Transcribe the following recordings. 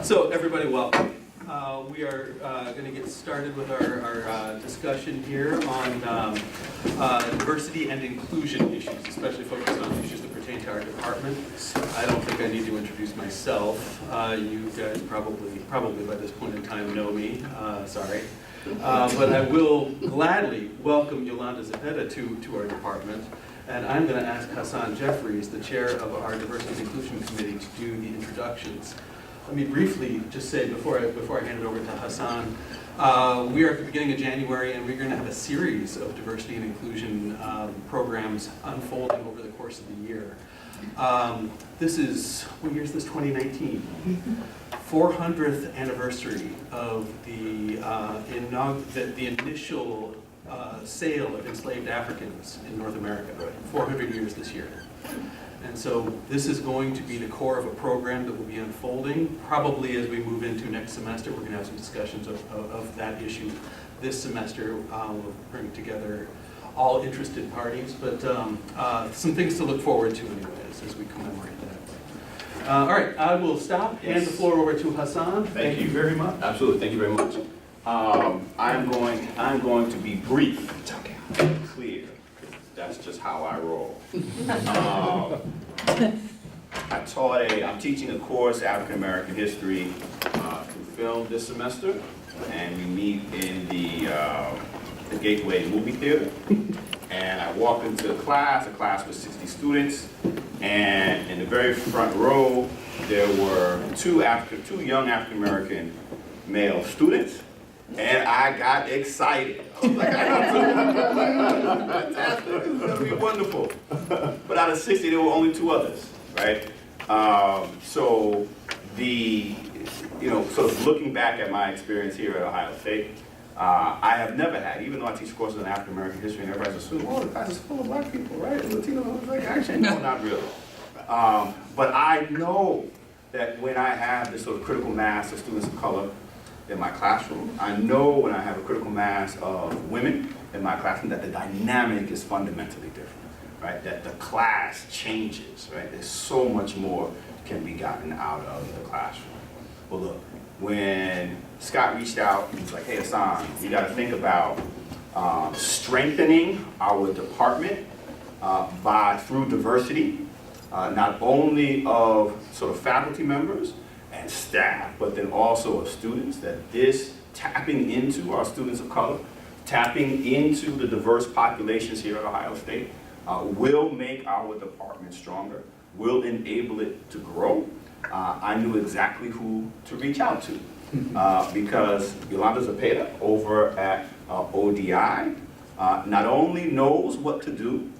So everybody, welcome. We are going to get started with our discussion here on diversity and inclusion issues, especially focused on issues that pertain to our department. I don't think I need to introduce myself. You guys probably by this point in time know me. Sorry. But I will gladly welcome Yolanda Zepeda to our department. And I'm going to ask Hassan Jeffries, the chair of our Diversity and Inclusion Committee, to do the introductions. Let me briefly just say before I hand it over to Hassan, we are at the beginning of January, and we're going to have a series of diversity and inclusion programs unfolding over the course of the year. This is, what year is this? 2019. 400th anniversary of the initial sale of enslaved Africans in North America. 400 years this year. And so this is going to be the core of a program that will be unfolding. Probably as we move into next semester, we're going to have some discussions of that issue. This semester, we'll bring together all interested parties, but some things to look forward to anyways as we commemorate that. All right, I will stop, hand the floor over to Hassan. Thank you very much. Absolutely, thank you very much. I'm going to be brief and clear. That's just how I roll. I'm teaching a course, African American History, through film this semester, and we meet in the Gateway Movie Theater. And I walked into a class with 60 students, and in the very front row, there were two young African American male students. And I got excited. I was like, fantastic, this is gonna be wonderful. But out of 60, there were only two others, right? So sort of looking back at my experience here at Ohio State, I have never had, even though I teach courses in African American history, and everybody's assuming, oh, the class is full of black people, right? Latinos, like, actually, no, not really. But I know that when I have this sort of critical mass of students of color in my classroom, I know when I have a critical mass of women in my classroom that the dynamic is fundamentally different, right? That the class changes, right? There's so much more can be gotten out of the classroom. Well, look, when Scott reached out, he was like, hey, Hassan, you got to think about strengthening our department through diversity, not only of sort of faculty members and staff, but then also of students, that this tapping into our students of color, tapping into the diverse populations here at Ohio State will make our department stronger, will enable it to grow. I knew exactly who to reach out to because Yolanda Zepeda over at ODI not only knows what to do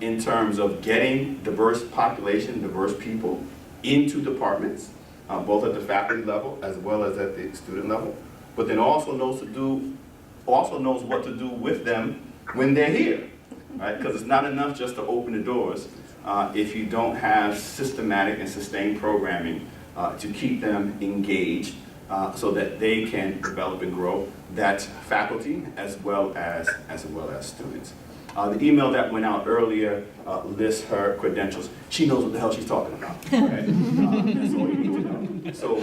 in terms of getting diverse population, diverse people into departments, both at the faculty level as well as at the student level, but then also knows what to do with them when they're here, right? Because it's not enough just to open the doors if you don't have systematic and sustained programming to keep them engaged so that they can develop and grow. That's faculty as well as students. The email that went out earlier lists her credentials. She knows what the hell she's talking about. Right? That's all you need to know. So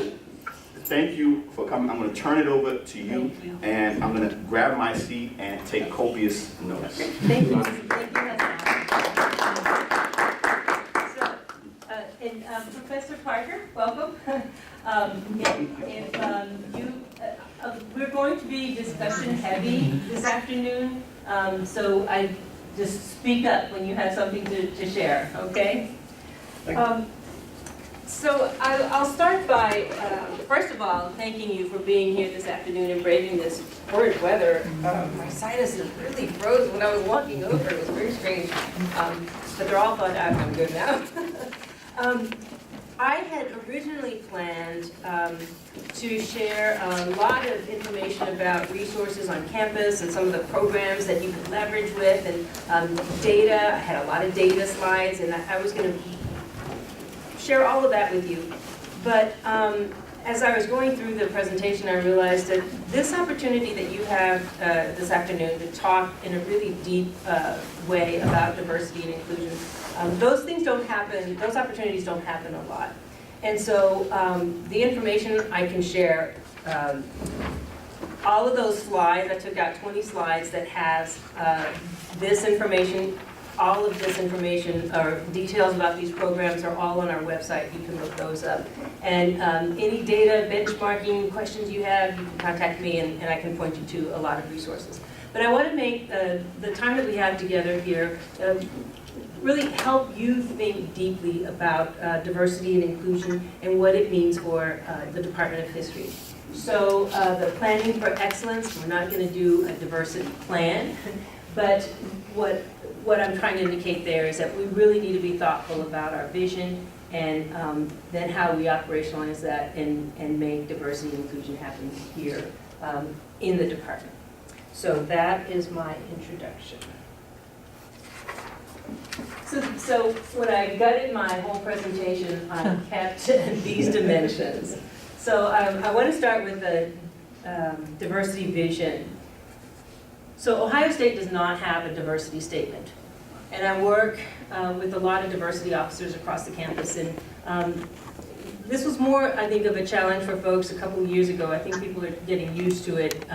thank you for coming. I'm going to turn it over to you, and I'm going to grab my seat and take copious notes. Thank you. Thank you, Hassan. Professor Parker, welcome. We're going to be discussion heavy this afternoon. So I just speak up when you have something to share, okay? So I'll start by, first of all, thanking you for being here this afternoon and braving this horrid weather. My sinuses really froze when I was walking over. It was very strange. But they're all thawed out. I'm good now. I had originally planned to share a lot of information about resources on campus and some of the programs that you could leverage with, and data. I had a lot of data slides, and I was going to share all of that with you. But as I was going through the presentation, I realized that this opportunity that you have this afternoon to talk in a really deep way about diversity and inclusion, those things don't happen, those opportunities don't happen a lot. And so the information I can share, all of those slides, I took out 20 slides that has this information, all of this information, or details about these programs are all on our website. You can look those up. And any data benchmarking questions you have, you can contact me and I can point you to a lot of resources. But I want to make the time that we have together here really help you think deeply about diversity and inclusion and what it means for the Department of History. So the planning for excellence, we're not going to do a diversity plan, but what I'm trying to indicate there is that we really need to be thoughtful about our vision and then how we operationalize that and make diversity and inclusion happen here in the department. So that is my introduction. So when I gutted my whole presentation, I kept these dimensions. So I want to start with the diversity vision. So Ohio State does not have a diversity statement. And I work with a lot of diversity officers across the campus. And this was more, I think, of a challenge for folks a couple of years ago. I think people are getting used to it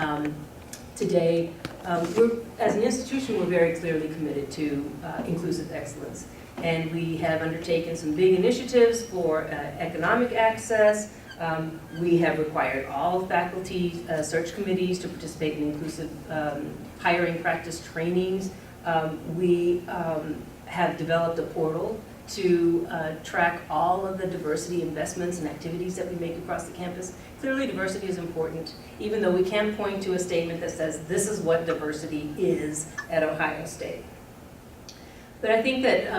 today. As an institution, we're very clearly committed to inclusive excellence. And we have undertaken some big initiatives for economic access. We have required all faculty search committees to participate in inclusive hiring practice trainings. We have developed a portal to track all of the diversity investments and activities that we make across the campus. Clearly, diversity is important, even though we can't point to a statement that says this is what diversity is at Ohio State. But I think that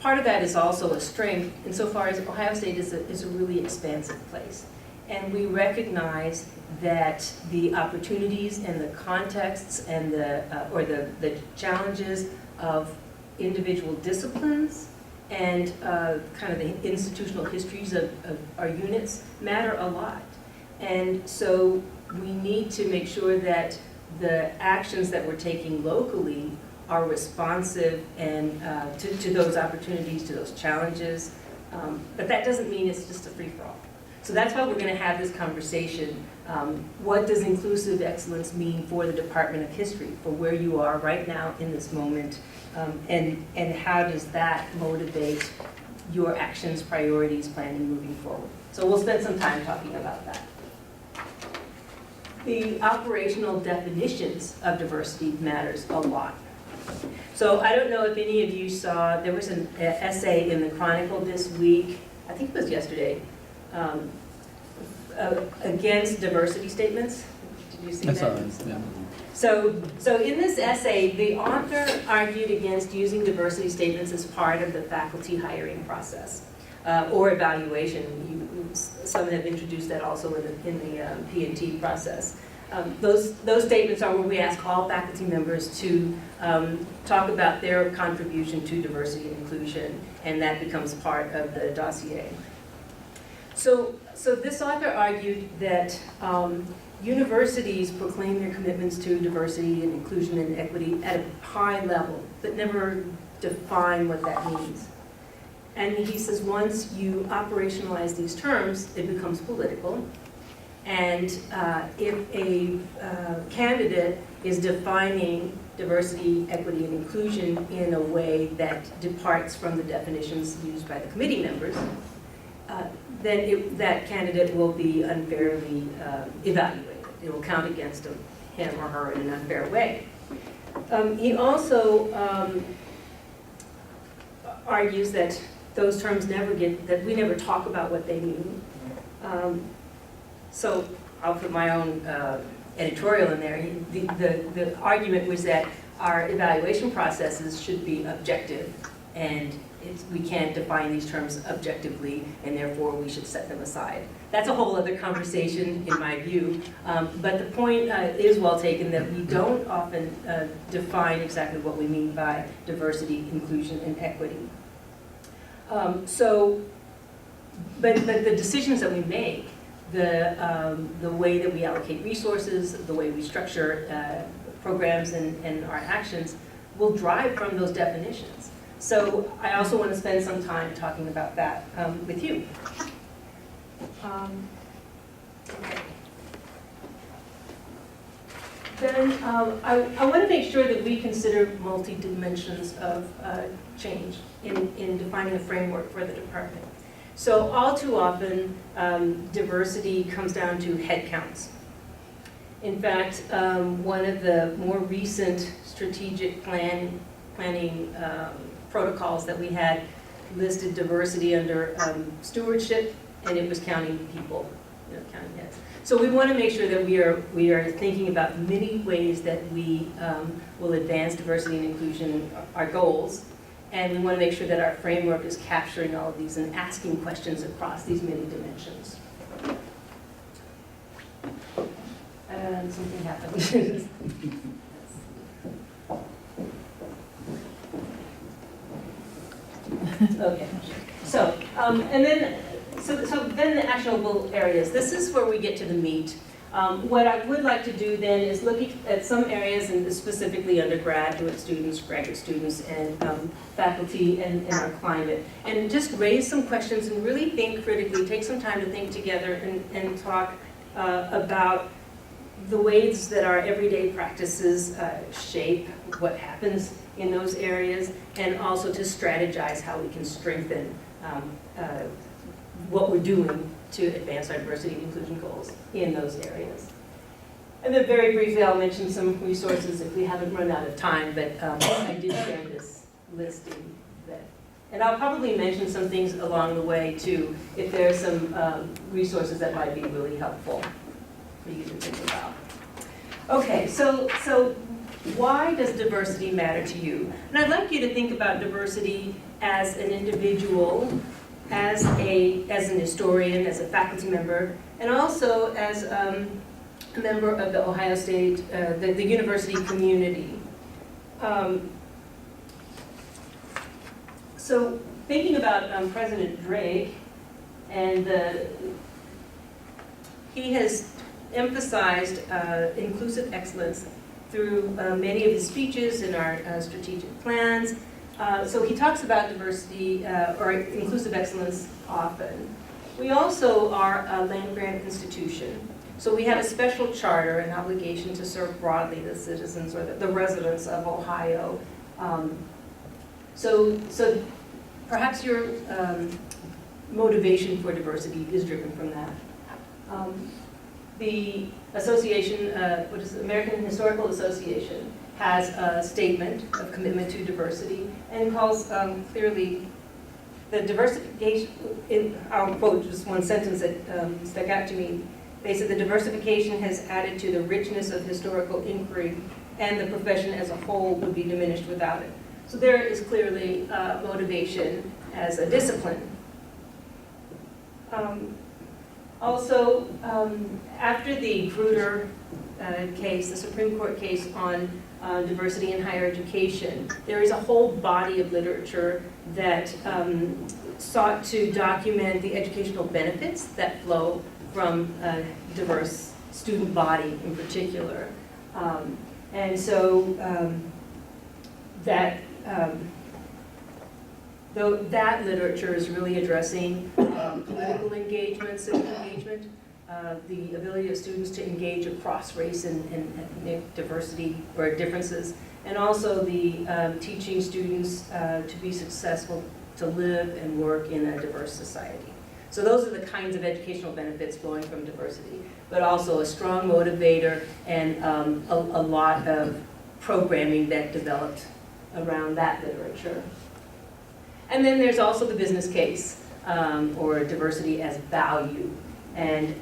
part of that is also a strength insofar as Ohio State is a really expansive place. And we recognize that the opportunities and the contexts and the challenges of individual disciplines and kind of the institutional histories of our units matter a lot. And so we need to make sure that the actions that we're taking locally are responsive and to those opportunities, to those challenges. But that doesn't mean it's just a free-for-all. So that's why we're going to have this conversation. What does inclusive excellence mean for the Department of History, for where you are right now in this moment, and how does that motivate your actions, priorities, planning moving forward? So we'll spend some time talking about that. The operational definitions of diversity matters a lot. So I don't know if any of you saw, there was an essay in the Chronicle this week, I think it was yesterday, against diversity statements. Did you see that? I saw it, yeah. So in this essay, the author argued against using diversity statements as part of the faculty hiring process or evaluation. Some have introduced that also in the P&T process. Those statements are where we ask all faculty members to talk about their contribution to diversity and inclusion, and that becomes part of the dossier. So this author argued that universities proclaim their commitments to diversity and inclusion and equity at a high level, but never define what that means. And he says once you operationalize these terms, it becomes political. And if a candidate is defining diversity, equity, and inclusion in a way that departs from the definitions used by the committee members, then that candidate will be unfairly evaluated. It will count against him or her in an unfair way. He also argues that those terms that we never talk about what they mean. So I'll put my own editorial in there. The argument was that our evaluation processes should be objective, and we can't define these terms objectively, and therefore we should set them aside. That's a whole other conversation in my view, but the point is well taken that we don't often define exactly what we mean by diversity, inclusion, and equity. But the decisions that we make, the way that we allocate resources, the way we structure programs and our actions will drive from those definitions. So I also want to spend some time talking about that with you. Okay. Then I want to make sure that we consider multi-dimensions of change in defining a framework for the department. So all too often, diversity comes down to head counts. In fact, one of the more recent strategic planning protocols that we had listed diversity under stewardship, and it was counting people, counting heads. So we want to make sure that we are thinking about many ways that we will advance diversity and inclusion, our goals, and we want to make sure that our framework is capturing all of these and asking questions across these many dimensions. And something happened. Okay. So, and then, so then the actionable areas. This is where we get to the meat. What I would like to do then is look at some areas, and specifically undergraduate students, graduate students, and faculty and our climate, and just raise some questions and really think critically, take some time to think together and talk about the ways that our everyday practices shape what happens in those areas, and also to strategize how we can strengthen what we're doing to advance our diversity and inclusion goals in those areas. And then very briefly, I'll mention some resources if we haven't run out of time, but I did share this listing. And I'll probably mention some things along the way too, if there are some resources that might be really helpful for you to think about. Okay, so why does diversity matter to you? And I'd like you to think about diversity as an individual, as an historian, as a faculty member, and also as a member of the Ohio State, the university community. So thinking about President Drake, and he has emphasized inclusive excellence through many of his speeches in our strategic plans. So he talks about diversity or inclusive excellence often. We also are a land-grant institution. So we have a special charter, an obligation to serve broadly the citizens or the residents of Ohio. So perhaps your motivation for diversity is driven from that. The association, what is it, American Historical Association, has a statement of commitment to diversity and calls clearly the diversification, I'll quote just one sentence that stuck out to me. They said the diversification has added to the richness of historical inquiry, and the profession as a whole would be diminished without it. So there is clearly motivation as a discipline. Also, after the Grutter case, the Supreme Court case on diversity in higher education, there is a whole body of literature that sought to document the educational benefits that flow from a diverse student body in particular. And so though that literature is really addressing political engagement, civic engagement, the ability of students to engage across race and ethnic diversity or differences, and also the teaching students to be successful to live and work in a diverse society. So those are the kinds of educational benefits flowing from diversity, but also a strong motivator and a lot of programming that developed around that literature. And then there's also the business case, or diversity as value. And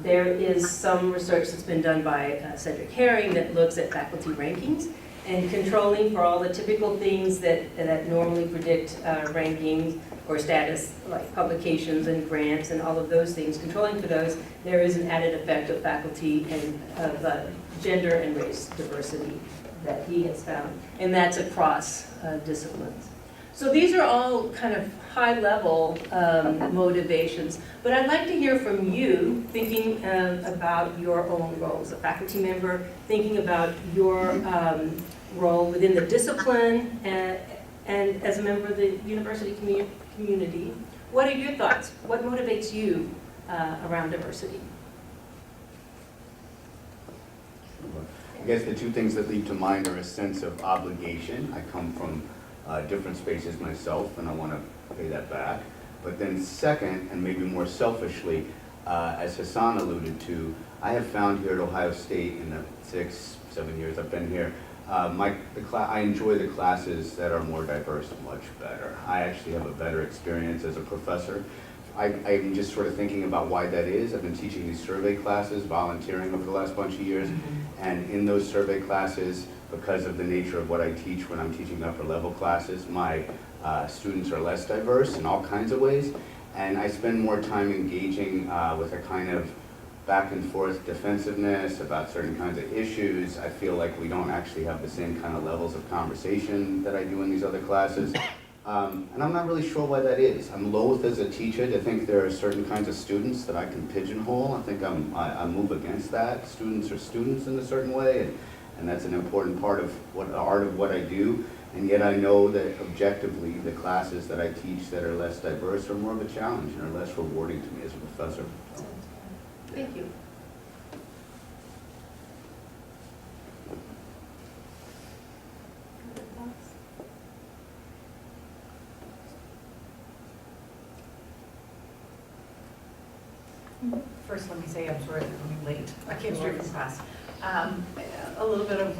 there is some research that's been done by Cedric Herring that looks at faculty rankings and controlling for all the typical things that normally predict rankings or status, like publications and grants and all of those things. Controlling for those, there is an added effect of faculty and of gender and race diversity that he has found. And that's across disciplines. So these are all kind of high-level motivations, but I'd like to hear from you thinking about your own role as a faculty member, thinking about your role within the discipline and as a member of the university community. What are your thoughts? What motivates you around diversity. I guess the two things that leap to mind are a sense of obligation. I come from different spaces myself, and I want to pay that back. But then second, and maybe more selfishly, as Hassan alluded to, I have found here at Ohio State in the 6-7 years I've been here, I enjoy the classes that are more diverse much better. I actually have a better experience as a professor. I'm just sort of thinking about why that is. I've been teaching these survey classes, volunteering over the last bunch of years, and in those survey classes, because of the nature of what I teach when I'm teaching upper level classes, my students are less diverse in all kinds of ways, and I spend more time engaging with a kind of back and forth defensiveness about certain kinds of issues. I feel like we don't actually have the same kind of levels of conversation that I do in these other classes. And I'm not really sure why that is. I'm loath as a teacher to think there are certain kinds of students that I can pigeonhole. I think I move against that. Students are students in a certain way, and that's an important part of the art of what I do. And yet I know that objectively the classes that I teach that are less diverse are more of a challenge and are less rewarding to me as a professor. Thank you. First, let me say I'm sorry for coming late. I came straight from class. A little bit of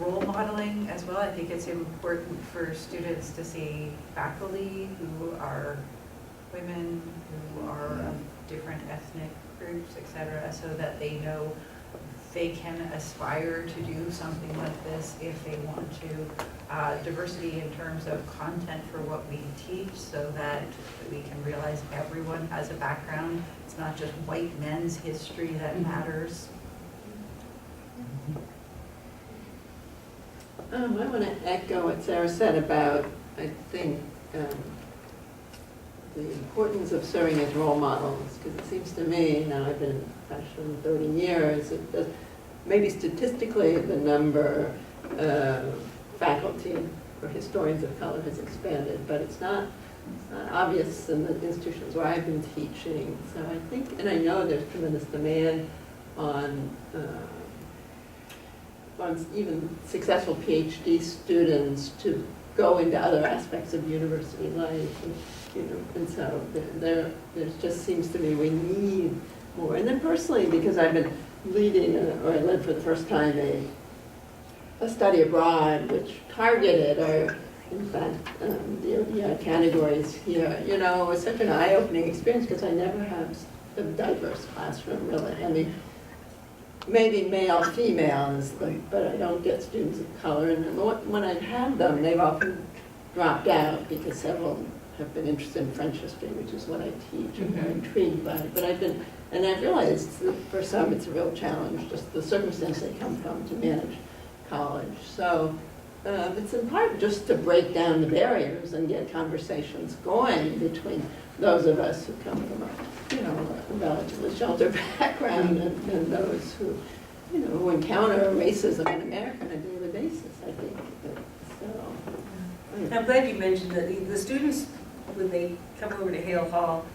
role modeling as well. I think it's important for students to see faculty who are women, who are of different ethnic groups, etc., so that they know they can aspire to do something like this if they want to. Diversity in terms of content for what we teach, so that we can realize everyone has a background. It's not just white men's history that matters. I want to echo what Sarah said about, I think, the importance of serving as role models, because it seems to me, now I've been in the profession 30 years, maybe statistically the number of faculty or historians of color has expanded, but it's not obvious in the institutions where I've been teaching. So I think, and I know there's tremendous demand on even successful PhD students to go into other aspects of university life, and so there just seems to me we need more. And then personally, because I've been leading, or I led for the first time a study abroad, which targeted, or in fact, the ODI categories here, it was such an eye-opening experience because I never have a diverse classroom, really. I mean, maybe male, female, but I don't get students of color. And when I've had them, they've often dropped out because several have been interested in French history, which is what I teach, and very intrigued by it. But I've realized that for some it's a real challenge, just the circumstance they come from to manage college. So it's in part just to break down the barriers and get conversations going between those of us who come from a relatively sheltered background and those who encounter racism in America on a daily basis, I think. I'm glad you mentioned that the students, when they come over to Hale Hall,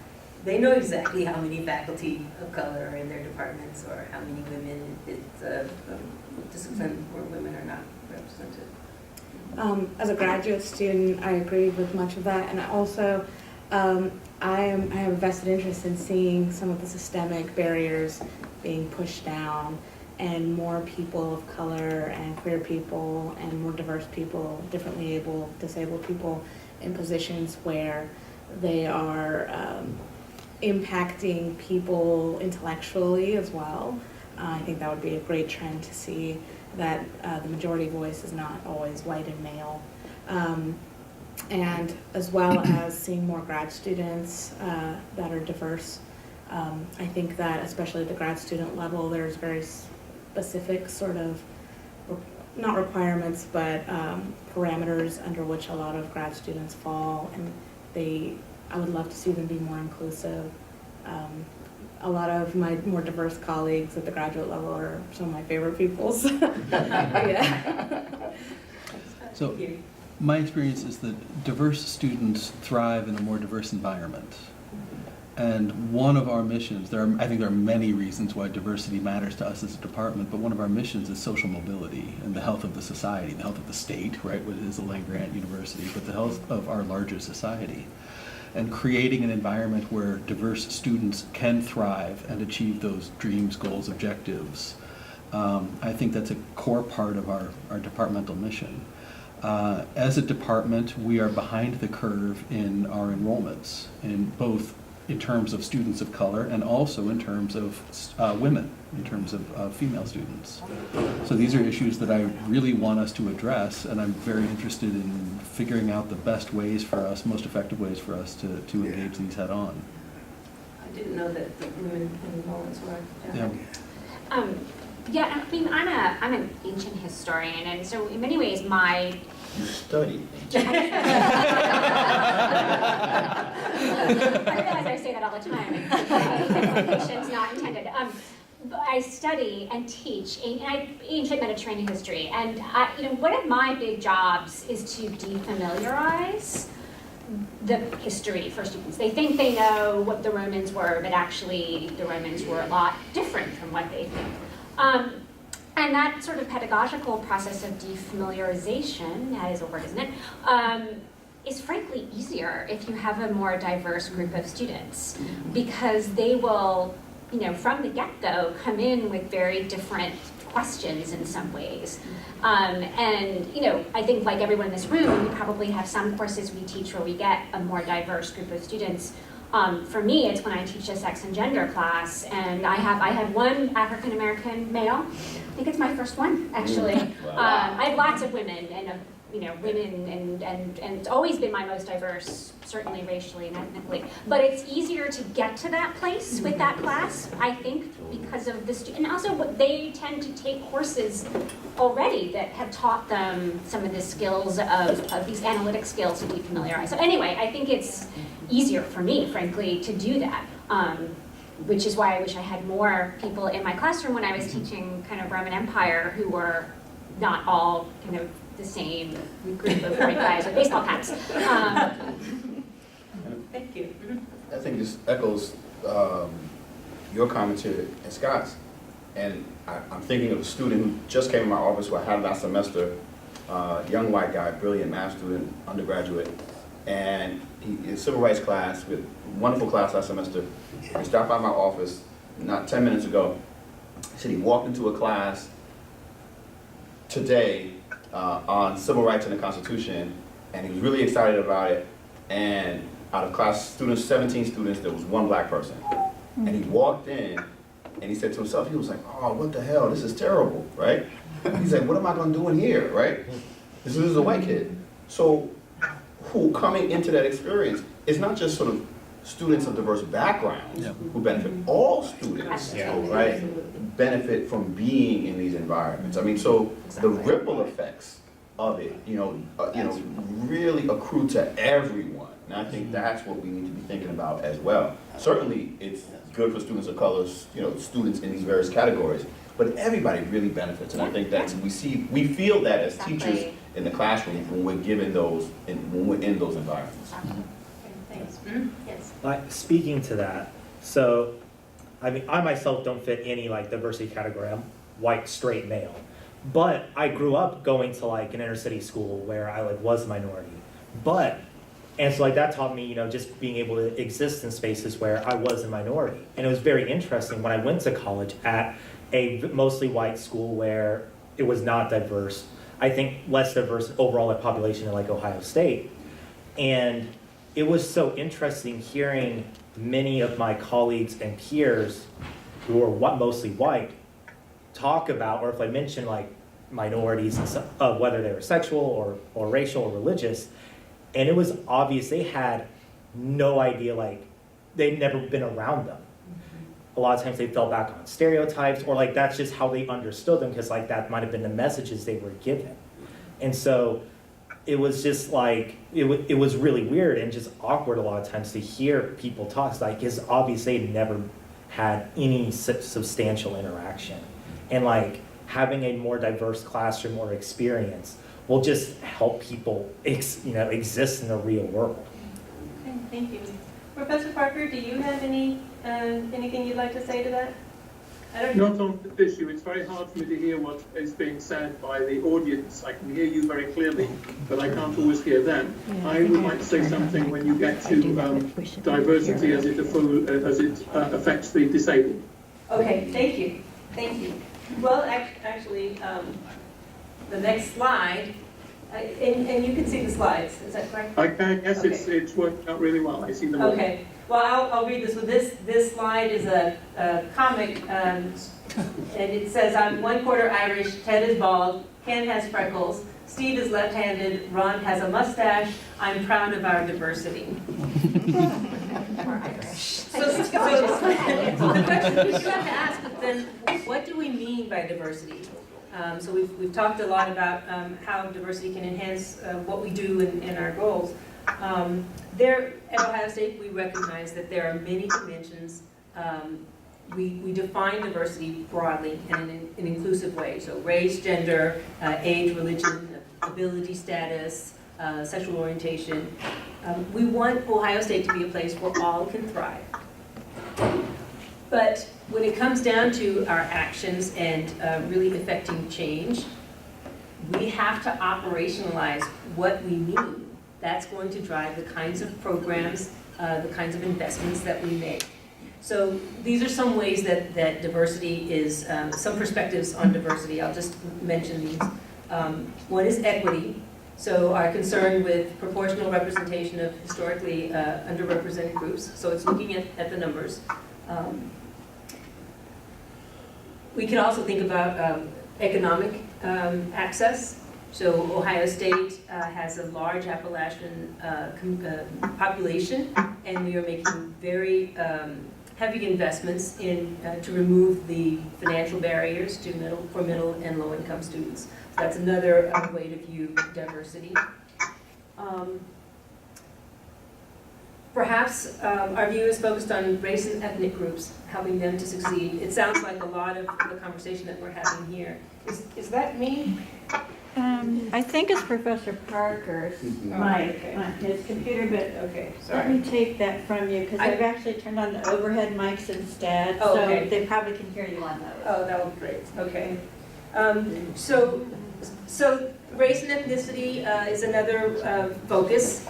they know exactly how many faculty of color are in their departments or how many women, it's a discipline where women are not represented. As a graduate student, I agree with much of that, and also I have a vested interest in seeing some of the systemic barriers being pushed down, and more people of color and queer people and more diverse people, differently able, disabled people in positions where they are impacting people intellectually as well. I think that would be a great trend to see, that the majority voice is not always white and male. And as well as seeing more grad students that are diverse. I think that especially at the grad student level, there's very specific sort of, not requirements, but parameters under which a lot of grad students fall, and I would love to see them be more inclusive. A lot of my more diverse colleagues at the graduate level are some of my favorite people. Yeah. So my experience is that diverse students thrive in a more diverse environment. And one of our missions, I think there are many reasons why diversity matters to us as a department, but one of our missions is social mobility and the health of the society, the health of the state, right, what is a land-grant university, but the health of our larger society. And creating an environment where diverse students can thrive and achieve those dreams, goals, objectives. I think that's a core part of our departmental mission. As a department, we are behind the curve in our enrollments, in terms of students of color and also in terms of women, in terms of female students. So these are issues that I really want us to address, and I'm very interested in figuring out the best ways for us, most effective ways for us to engage these head on. I didn't know that the women enrollments were down. Yeah. Yeah, I mean, I'm an ancient historian, and so in many ways, You study. I realize I say that all the time. Implications not intended. But I study and teach ancient Mediterranean history, and one of my big jobs is to defamiliarize the history for students. They think they know what the Romans were, but actually the Romans were a lot different from what they think. And that sort of pedagogical process of defamiliarization, that is a word, isn't it, is frankly easier if you have a more diverse group of students, because they will, from the get-go, come in with very different questions in some ways. And, I think like everyone in this room, we probably have some courses we teach where we get a more diverse group of students. For me, it's when I teach a sex and gender class, and I have one African American male. I think it's my first one, actually. Wow. I have lots of women, and women, and it's always been my most diverse, certainly racially and ethnically. But it's easier to get to that place with that class, I think, because of the and also they tend to take courses already that have taught them some of the skills of these analytic skills to defamiliarize. So anyway, I think it's easier for me, frankly, to do that. Which is why I wish I had more people in my classroom when I was teaching kind of Roman Empire who were not all kind of the same group of white guys with baseball caps. Thank you. I think this echoes your commentary and Scott's. And I'm thinking of a student who just came in my office who I had last semester, young white guy, brilliant math student, undergraduate. And he in civil rights class, with wonderful class last semester. He stopped by my office not 10 minutes ago. He said he walked into a class today on civil rights and the Constitution, and he was really excited about it. And out of class students, 17 students, there was one black person. And he walked in, and he said to himself, he was like, oh, what the hell, this is terrible, right? He said, what am I gonna do in here, right? This is a white kid. So who coming into that experience, it's not just sort of students of diverse backgrounds who benefit. All students, right, benefit from being in these environments. I mean, so the ripple effects of it, really accrue to everyone. And I think that's what we need to be thinking about as well. Certainly, it's good for students of color, students in these various categories, but everybody really benefits. And I think that's, we feel that as teachers in the classroom when we're given those, when we're in those environments. Thanks. Yes. Speaking to that, so I mean, I myself don't fit any diversity category. I'm white, straight male, but I grew up going to an inner city school where I was a minority. And so that taught me, just being able to exist in spaces where I was a minority. And it was very interesting when I went to college at a mostly white school where it was not diverse. I think less diverse overall in population than Ohio State. And it was so interesting hearing many of my colleagues and peers who are mostly white talk about, or if I mention minorities, of whether they were sexual or racial or religious, and it was obvious they had no idea, they'd never been around them. A lot of times they fell back on stereotypes, or that's just how they understood them, because that might have been the messages they were given. And so it was just it was really weird and just awkward a lot of times to hear people talk, because obviously they'd never had any substantial interaction. And having a more diverse classroom or experience will just help people exist in the real world. Okay, thank you. Professor Parker, do you have anything you'd like to say to that? I don't know. Not on this issue. It's very hard for me to hear what is being said by the audience. I can hear you very clearly, but I can't always hear them. I would like to say something when you get to diversity as it affects the disabled. Okay, thank you, thank you. Well, actually, the next slide, and you can see the slides, is that correct? I can, yes, Okay. it's worked out really well. I see them all. Okay, well, I'll read this one. This slide is a comic, and it says, I'm 1/4 Irish, Ted is bald, Ken has freckles, Steve is left-handed, Ron has a mustache, I'm proud of our diversity. Or Irish. So the question you have to ask is then, what do we mean by diversity? So we've talked a lot about how diversity can enhance what we do in our goals. There, at Ohio State, we recognize that there are many dimensions. We define diversity broadly and in an inclusive way. So race, gender, age, religion, ability status, sexual orientation. We want Ohio State to be a place where all can thrive. But when it comes down to our actions and really affecting change, we have to operationalize what we mean. That's going to drive the kinds of programs, the kinds of investments that we make. So these are some ways that diversity is, some perspectives on diversity. I'll just mention these. One is equity. So our concern with proportional representation of historically underrepresented groups. So it's looking at the numbers. We can also think about economic access. So Ohio State has a large Appalachian population, and we are making very heavy investments in to remove the financial barriers to middle and low income students. So that's another way to view diversity. Perhaps our view is focused on race and ethnic groups, helping them to succeed. It sounds like a lot of the conversation that we're having here. Is that me? I think it's Professor Parker's mic okay. on his computer, but Okay, let me sorry. take that from you, because I've actually turned on the overhead mics instead, Oh, so okay. they probably can hear you on those. Oh, that would be great, okay. So race and ethnicity is another focus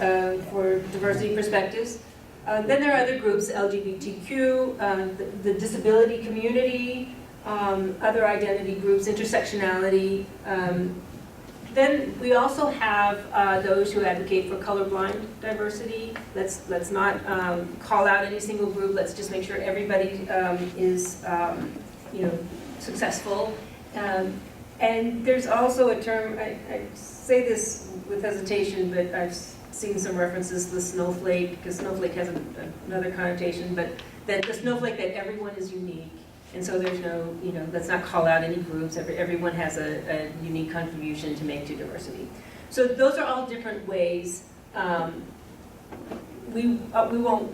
for diversity perspectives. Then there are other groups, LGBTQ, the disability community, other identity groups, intersectionality. Then we also have those who advocate for colorblind diversity. Let's not call out any single group. Let's just make sure everybody is successful. And there's also a term, I say this with hesitation, but I've seen some references to the snowflake, because snowflake has another connotation, but that the snowflake, that everyone is unique. And so there's no, let's not call out any groups. Everyone has a unique contribution to make to diversity. So those are all different ways. We won't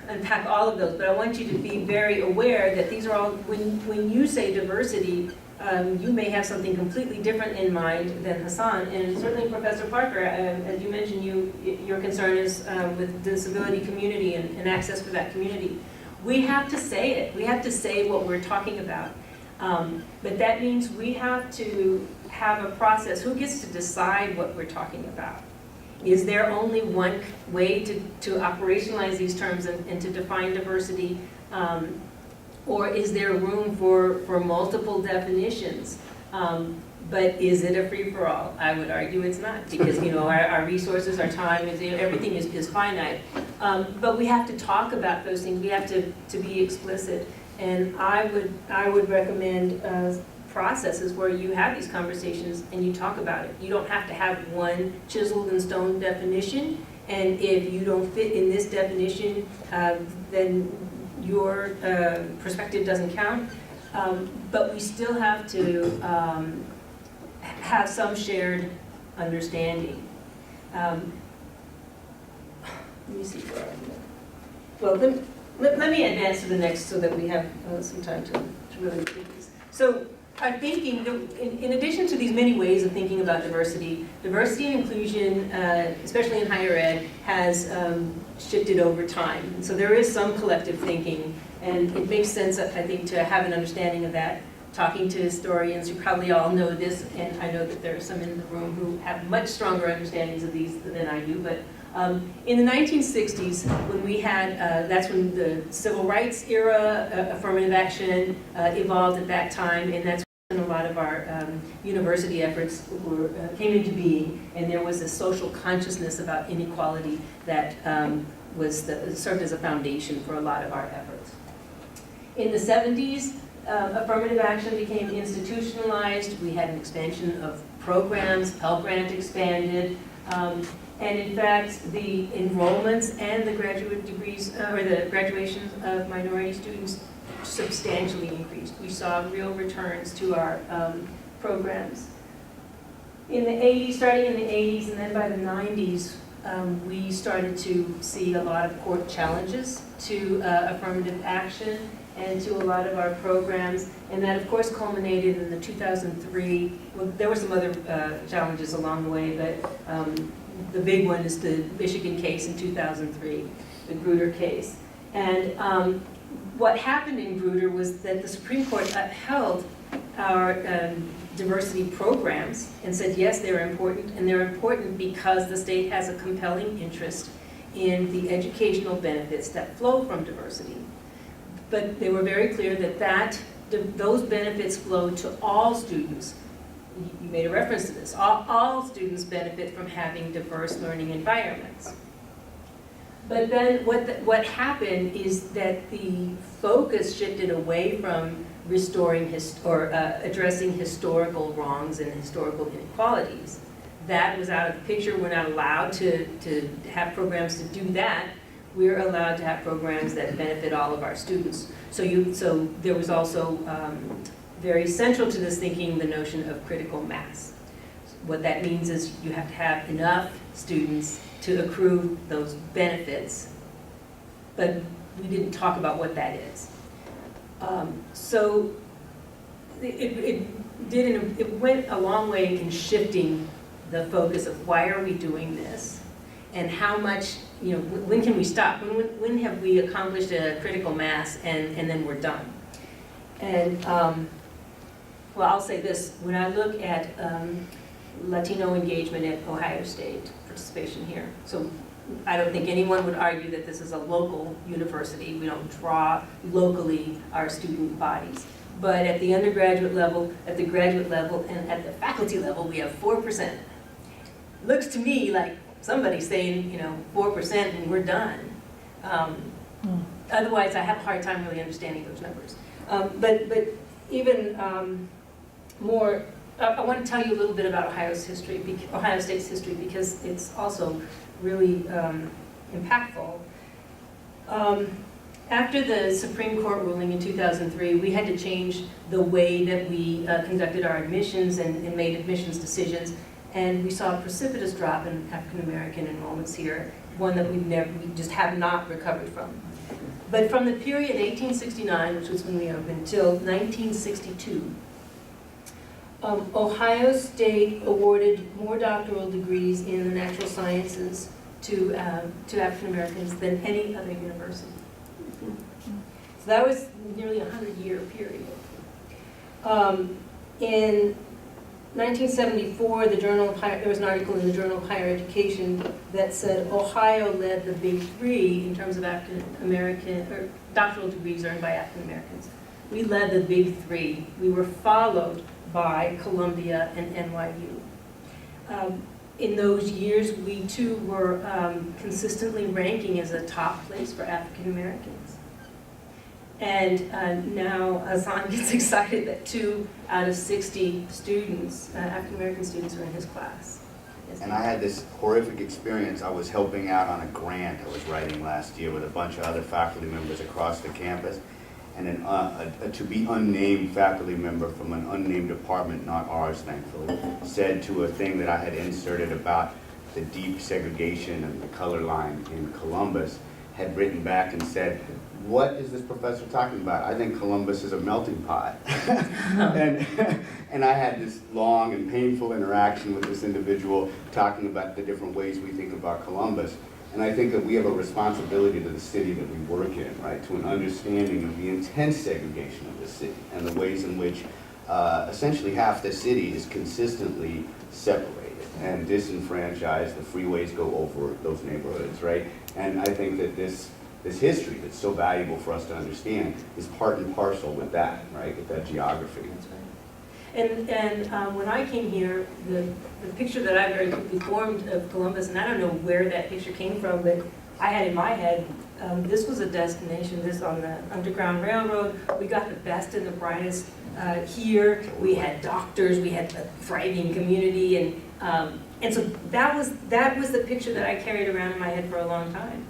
unpack all of those, but I want you to be very aware that these are all, when you say diversity, you may have something completely different in mind than Hassan, and certainly Professor Parker, as you mentioned, your concern is with the disability community and access for that community. We have to say it. We have to say what we're talking about. But that means we have to have a process. Who gets to decide what we're talking about? Is there only one way to operationalize these terms and to define diversity? Or is there room for multiple definitions? But is it a free-for-all? I would argue it's not, because our resources, our time, everything is finite. But we have to talk about those things. We have to be explicit. And I would recommend processes where you have these conversations and you talk about it. You don't have to have one chiseled in stone definition. And if you don't fit in this definition, then your perspective doesn't count. But we still have to have some shared understanding. Let me see where I'm going. Well, Let me advance to the next so that we have some time to really look at this. So our thinking, in addition to these many ways of thinking about diversity, diversity and inclusion, especially in higher ed, has shifted over time. And so there is some collective thinking, and it makes sense, I think, to have an understanding of that. Talking to historians, you probably all know this, and I know that there are some in the room who have much stronger understandings of these than I do, but in the 1960s, when we had, that's when the civil rights era, affirmative action evolved at that time, and that's when a lot of our university efforts came into being, and there was a social consciousness about inequality that served as a foundation for a lot of our efforts. In the 70s, affirmative action became institutionalized. We had an expansion of programs, Pell Grant expanded, and in fact, the enrollments and the graduate degrees, or the graduations of minority students substantially increased. We saw real returns to our programs. In the 80s, starting in the 80s and then by the 90s, we started to see a lot of court challenges to affirmative action and to a lot of our programs, and that of course culminated in the 2003, well, there were some other challenges along the way, but the big one is the Michigan case in 2003, the Grutter case. And what happened in Grutter was that the Supreme Court upheld our diversity programs and said, yes, they're important, and they're important because the state has a compelling interest in the educational benefits that flow from diversity. But they were very clear that those benefits flow to all students. You made a reference to this. All students benefit from having diverse learning environments. But then what happened is that the focus shifted away from restoring addressing historical wrongs and historical inequalities. That was out of the picture. We're not allowed to have programs to do that. We're allowed to have programs that benefit all of our students. So there was also very central to this thinking the notion of critical mass. What that means is you have to have enough students to accrue those benefits, but we didn't talk about what that is. So it went a long way in shifting the focus of why are we doing this, and how much, when can we stop? When have we accomplished a critical mass and then we're done? And well, I'll say this, when I look at Latino engagement at Ohio State, participation here, so I don't think anyone would argue that this is a local university. We don't draw locally our student bodies. But at the undergraduate level, at the graduate level, and at the faculty level, we have 4%. Looks to me like somebody's saying, 4% and we're done. Otherwise, I have a hard time really understanding those numbers. But even more, I want to tell you a little bit about Ohio State's history, because it's also really impactful. After the Supreme Court ruling in 2003, we had to change the way that we conducted our admissions and made admissions decisions, and we saw a precipitous drop in African American enrollments here, one that we just have not recovered from. But from the period 1869, which was when we opened, till 1962, Ohio State awarded more doctoral degrees in the natural sciences to African Americans than any other university. So that was nearly a 100-year period. In 1974, there was an article in the Journal of Higher Education that said Ohio led the big three in terms of African American, or doctoral degrees earned by African Americans. We led the big three. We were followed by Columbia and NYU. In those years, we too were consistently ranking as a top place for African Americans. And now Hassan gets excited that 2 out of 60 students, African American students, are in his class. And I had this horrific experience. I was helping out on a grant I was writing last year with a bunch of other faculty members across the campus. And a to-be unnamed faculty member from an unnamed department, not ours thankfully, said to a thing that I had inserted about the deep segregation and the color line in Columbus, had written back and said, what is this professor talking about? I think Columbus is a melting pot. and I had this long and painful interaction with this individual talking about the different ways we think about Columbus. And I think that we have a responsibility to the city that we work in, right, to an understanding of the intense segregation of the city and the ways in which essentially half the city is consistently separated and disenfranchised. The freeways go over those neighborhoods, right? And I think that this history that's so valuable for us to understand is part and parcel with that, right, with that geography. That's right. And when I came here, the picture that I very quickly formed of Columbus, and I don't know where that picture came from, but I had in my head, this was a destination, this on the Underground Railroad. We got the best and the brightest here. We had doctors, we had a thriving community, and so that was the picture that I carried around in my head for a long time.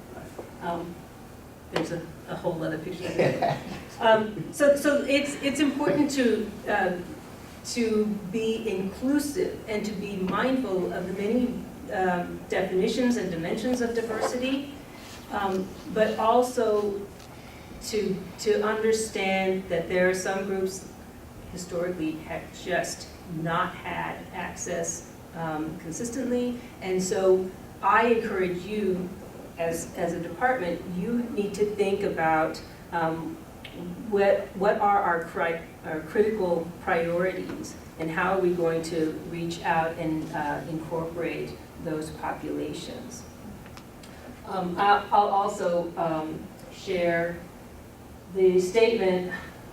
There's a whole other picture. So it's important to be inclusive and to be mindful of the many definitions and dimensions of diversity, but also to understand that there are some groups historically have just not had access consistently, and so I encourage you as a department, you need to think about what are our critical priorities and how are we going to reach out and incorporate those populations. I'll also share the statement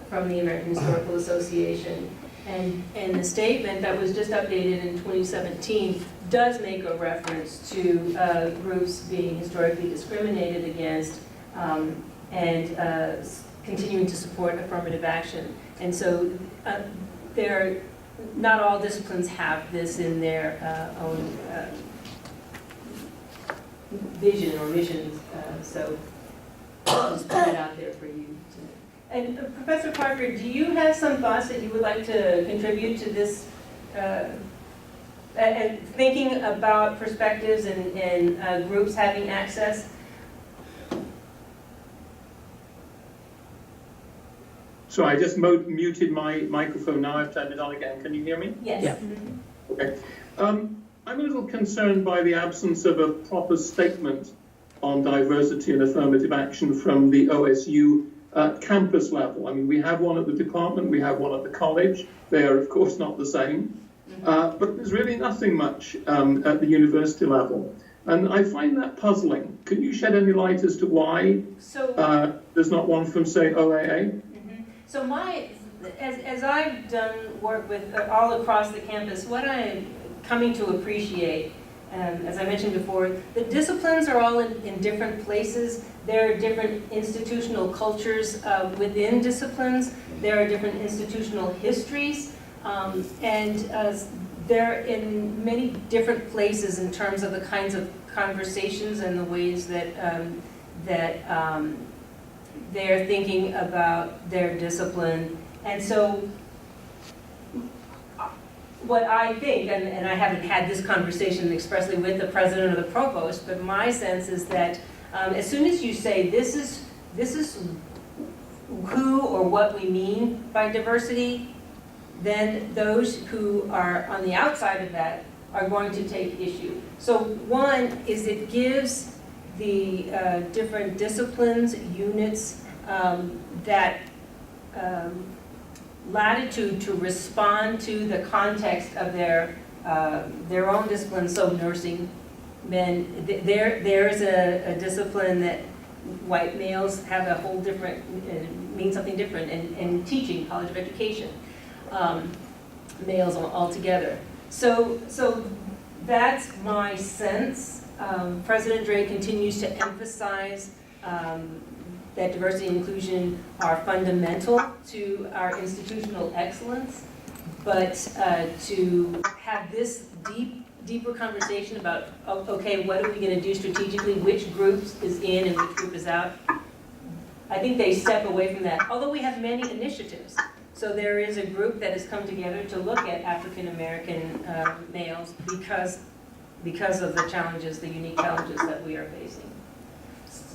from the American Historical Association, and the statement that was just updated in 2017 does make a reference to groups being historically discriminated against and continuing to support affirmative action. And so not all disciplines have this in their own vision or missions, so I'll just put it out there for you. And Professor Parker, do you have some thoughts that you would like to contribute to this, and thinking about perspectives and groups having access? So I just muted my microphone, now I've turned it on again. Can you hear me? Yes. Yeah. Okay. I'm a little concerned by the absence of a proper statement on diversity and affirmative action from the OSU campus level. I mean, we have one at the department, we have one at the college. They are, of course, not the same. But there's really nothing much at the university level. And I find that puzzling. Can you shed any light as to why there's not one from, say, OAA? So as I've done work with all across the campus, what I'm coming to appreciate, as I mentioned before, the disciplines are all in different places. There are different institutional cultures within disciplines. There are different institutional histories. And they're in many different places in terms of the kinds of conversations and the ways that they're thinking about their discipline. And so what I think, and I haven't had this conversation expressly with the president or the provost, but my sense is that as soon as you say this is who or what we mean by diversity, then those who are on the outside of that are going to take issue. So one is it gives the different disciplines, units, that latitude to respond to the context of their own discipline. So nursing men, there is a discipline that white males have a whole different, mean something different, and teaching, College of Education, males altogether. So that's my sense. President Dre continues to emphasize that diversity and inclusion are fundamental to our institutional excellence, but to have this deeper conversation about, okay, what are we going to do strategically, which groups is in and which group is out, I think they step away from that, although we have many initiatives. So there is a group that has come together to look at African American males because of the challenges, the unique challenges that we are facing.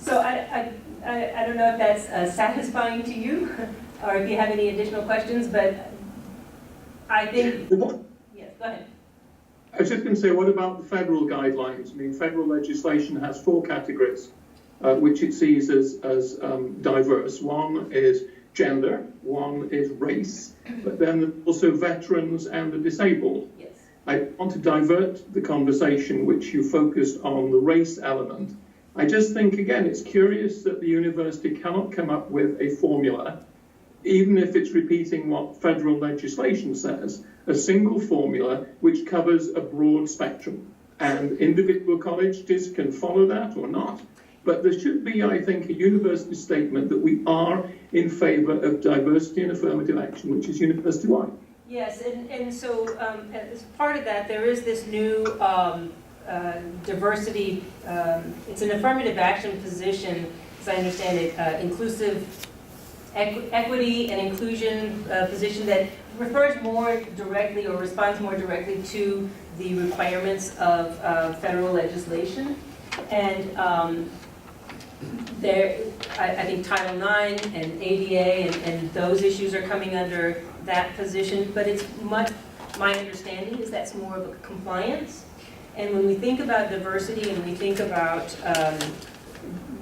So I don't know if that's satisfying to you, or if you have any additional questions, but I think, yes, go ahead. I was just going to say, what about the federal guidelines? I mean, federal legislation has 4 categories, which it sees as diverse. One is gender, one is race, but then there's also veterans and the disabled. Yes. I want to divert the conversation, which you focused on the race element. I just think, again, it's curious that the university cannot come up with a formula, even if it's repeating what federal legislation says, a single formula which covers a broad spectrum. And individual colleges can follow that or not. But there should be, I think, a university statement that we are in favor of diversity and affirmative action, which is university-wide. Yes, and so as part of that, there is this new diversity, it's an affirmative action position, as I understand it, inclusive equity and inclusion position that refers more directly or responds more directly to the requirements of federal legislation. And I think Title IX and ADA and those issues are coming under that position, but it's my understanding is that's more of a compliance. And when we think about diversity and we think about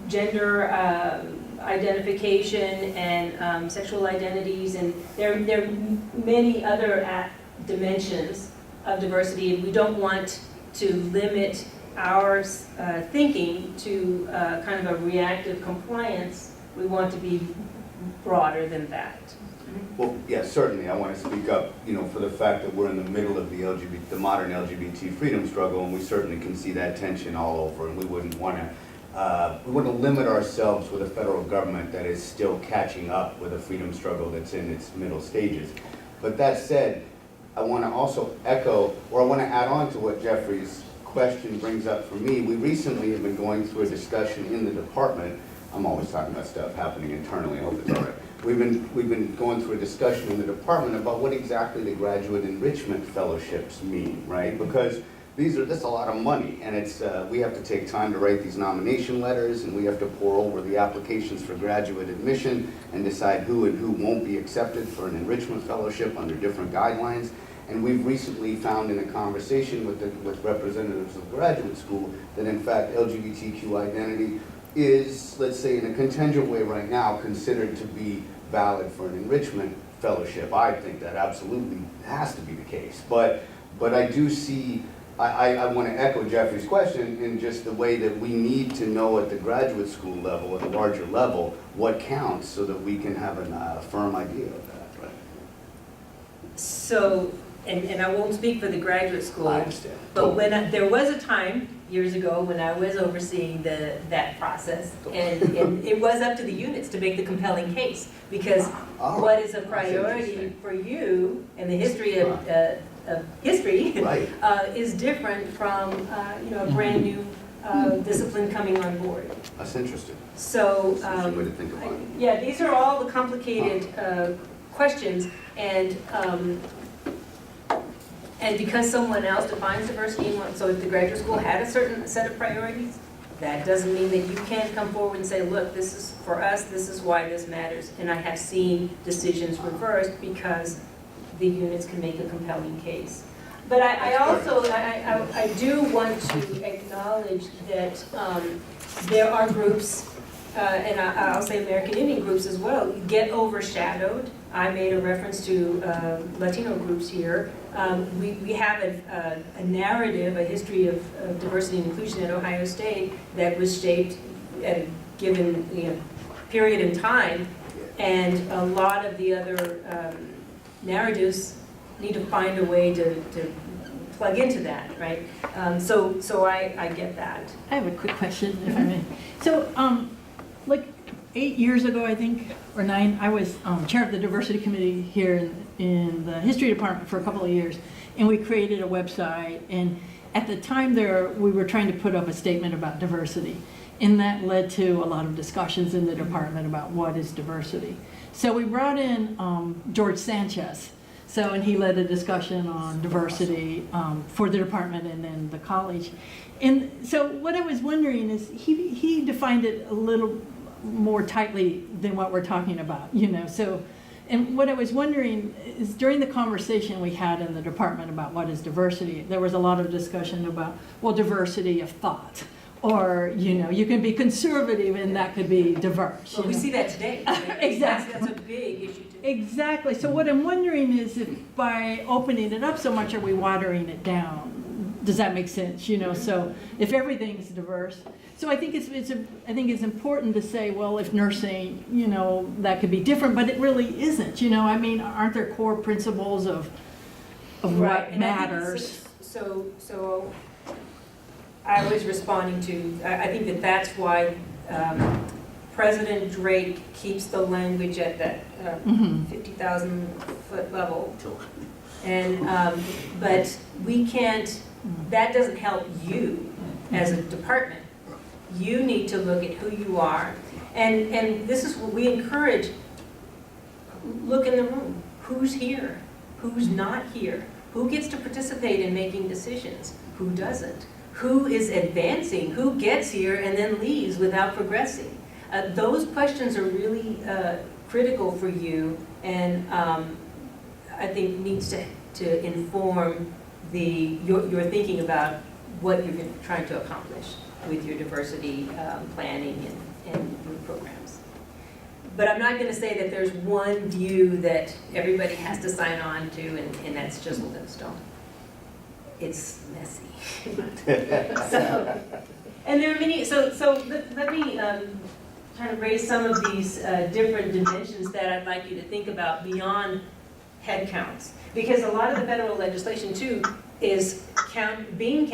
gender identification and sexual identities, and there are many other dimensions of diversity, and we don't want to limit our thinking to kind of a reactive compliance. We want to be broader than that. Well, yeah, certainly. I want to speak up, for the fact that we're in the middle of the modern LGBT freedom struggle, and we certainly can see that tension all over, and we wouldn't want to limit ourselves with a federal government that is still catching up with a freedom struggle that's in its middle stages. But that said, I want to also echo, or I want to add on to what Jeffrey's question brings up for me. We recently have been going through a discussion in the department. I'm always talking about stuff happening internally. I hope it's all right. We've been going through a discussion in the department about what exactly the graduate enrichment fellowships mean, right? Because that's a lot of money, and it's we have to take time to write these nomination letters, and we have to pour over the applications for graduate admission and decide who and who won't be accepted for an enrichment fellowship under different guidelines. And we've recently found in a conversation with representatives of graduate school that in fact LGBTQ identity is, let's say in a contingent way right now, considered to be valid for an enrichment fellowship. I think that absolutely has to be the case. But I do see, I want to echo Jeffrey's question in just the way that we need to know at the graduate school level, at a larger level, what counts so that we can have a firm idea of that. Right? So, and I won't speak for the graduate school. I understand. But there was a time years ago when I was overseeing that process, and it was up to the units to make the compelling case, because what is a priority for you in the history of history right. is different from a brand new discipline coming on board. That's interesting. So That's a way to think about it. yeah, these are all the complicated questions, and because someone else defines diversity, so if the graduate school had a certain set of priorities, that doesn't mean that you can't come forward and say, look, this is for us, this is why this matters. And I have seen decisions reversed because the units can make a compelling case. But I also do want to acknowledge that there are groups, and I'll say American Indian groups as well, get overshadowed. I made a reference to Latino groups here. We have a narrative, a history of diversity and inclusion at Ohio State that was shaped at a given period in time, and a lot of the other narratives need to find a way to plug into that, right? So I get that. I have a quick question, if I may. So, like 8 years ago, I think, or 9, I was chair of the diversity committee here in the history department for a couple of years, and we created a website, and at the time we were trying to put up a statement about diversity, and that led to a lot of discussions in the department about what is diversity. So we brought in George Sanchez. So, and he led a discussion on diversity for the department and then the college. And so what I was wondering is, he defined it a little more tightly than what we're talking about, you know. So, and what I was wondering is, during the conversation we had in the department about what is diversity, there was a lot of discussion about, well, diversity of thought. Or, you know, you can be conservative and that could be diverse. Well, we see that today. Exactly. That's a big issue too. Exactly. So what I'm wondering is, if by opening it up so much, are we watering it down? Does that make sense? You know, so if everything's diverse, so I think it's important to say, well, if nursing, you know, that could be different, but it really isn't. You know, I mean, aren't there core principles of Right, what and I think matters? So I was responding to, I think that's why President Drake keeps the language at that 50,000 foot level. And, but we can't, that doesn't help you as a department. You need to look at who you are. And this is what we encourage. Look in the room. Who's here? Who's not here? Who gets to participate in making decisions? Who doesn't? Who is advancing? Who gets here and then leaves without progressing? Those questions are really critical for you, and I think needs to inform your thinking about what you're trying to accomplish with your diversity planning and programs. But I'm not going to say that there's one view that everybody has to sign on to, and that's chiseled in stone. It's messy. So, and there are many, so let me kind of raise some of these different dimensions that I'd like you to think about beyond head counts. Because a lot of the federal legislation too is counting,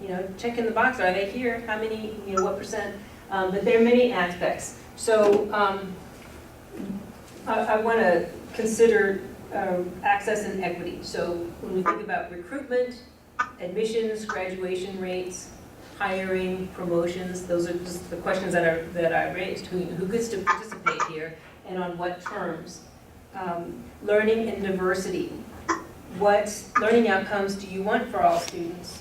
you know, checking the box, are they here, how many, you know, what percent, but there are many aspects. So I want to consider access and equity. So when we think about recruitment, admissions, graduation rates, hiring, promotions, those are just the questions that I raised. Who gets to participate here and on what terms? Learning and diversity. What learning outcomes do you want for all students?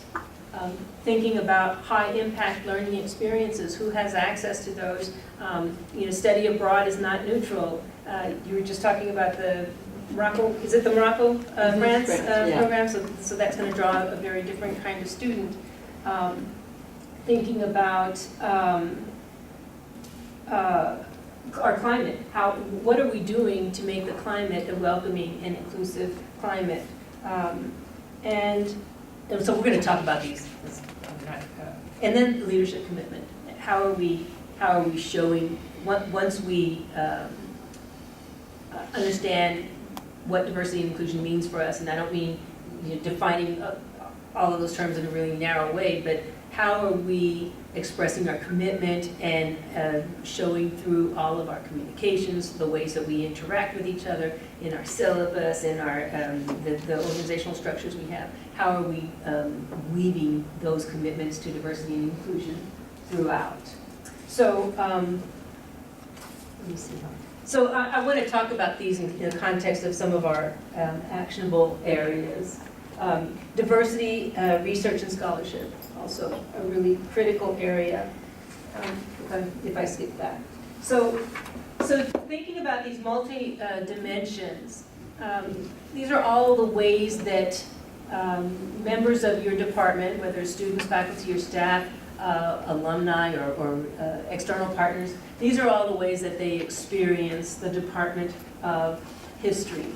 Thinking about high impact learning experiences, who has access to those? You know, study abroad is not neutral. You were just talking about the Morocco, is it the Morocco, France program? So that's going to draw a very different kind of student. Thinking about our climate, what are we doing to make the climate a welcoming and inclusive climate? And so we're going to talk about these. And then leadership commitment. How are we showing, once we understand what diversity and inclusion means for us, and I don't mean, you know, defining all of those terms in a really narrow way, but how are we expressing our commitment and showing through all of our communications, the ways that we interact with each other, in our syllabus, in our the organizational structures we have. How are we weaving those commitments to diversity and inclusion throughout? So let me see. So I want to talk about these in the context of some of our actionable areas. Diversity, research, and scholarship, also a really critical area, if I skip that. So thinking about these multi-dimensions, these are all the ways that members of your department, whether students, faculty, or staff, alumni, or external partners, these are all the ways that they experience the Department of History.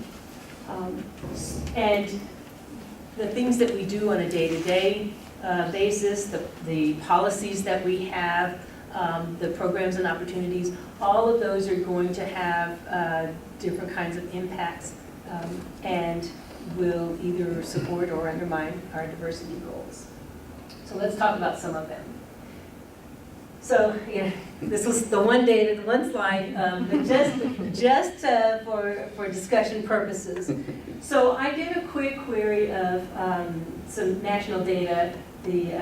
And the things that we do on a day-to-day basis, the policies that we have, the programs and opportunities, all of those are going to have different kinds of impacts and will either support or undermine our diversity goals. So let's talk about some of them. So yeah, this was the one slide, but just for discussion purposes. So I did a quick query of some national data, the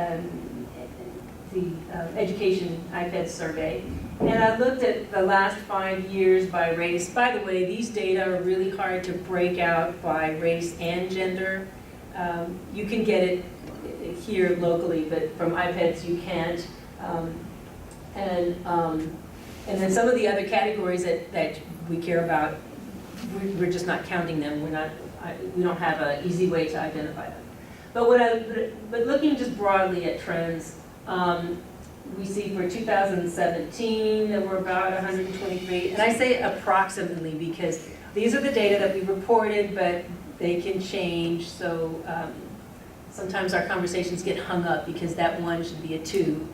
education IPED survey, And I looked at the last 5 years by race. By the way, these data are really hard to break out by race and gender. You can get it here locally, but from iPads you can't. And then some of the other categories that we care about, we're just not counting them. We don't have an easy way to identify them. But looking just broadly at trends, we see for 2017 that we're about 123, and I say approximately because these are the data that we reported, but they can change. So sometimes our conversations get hung up because that one should be a 2.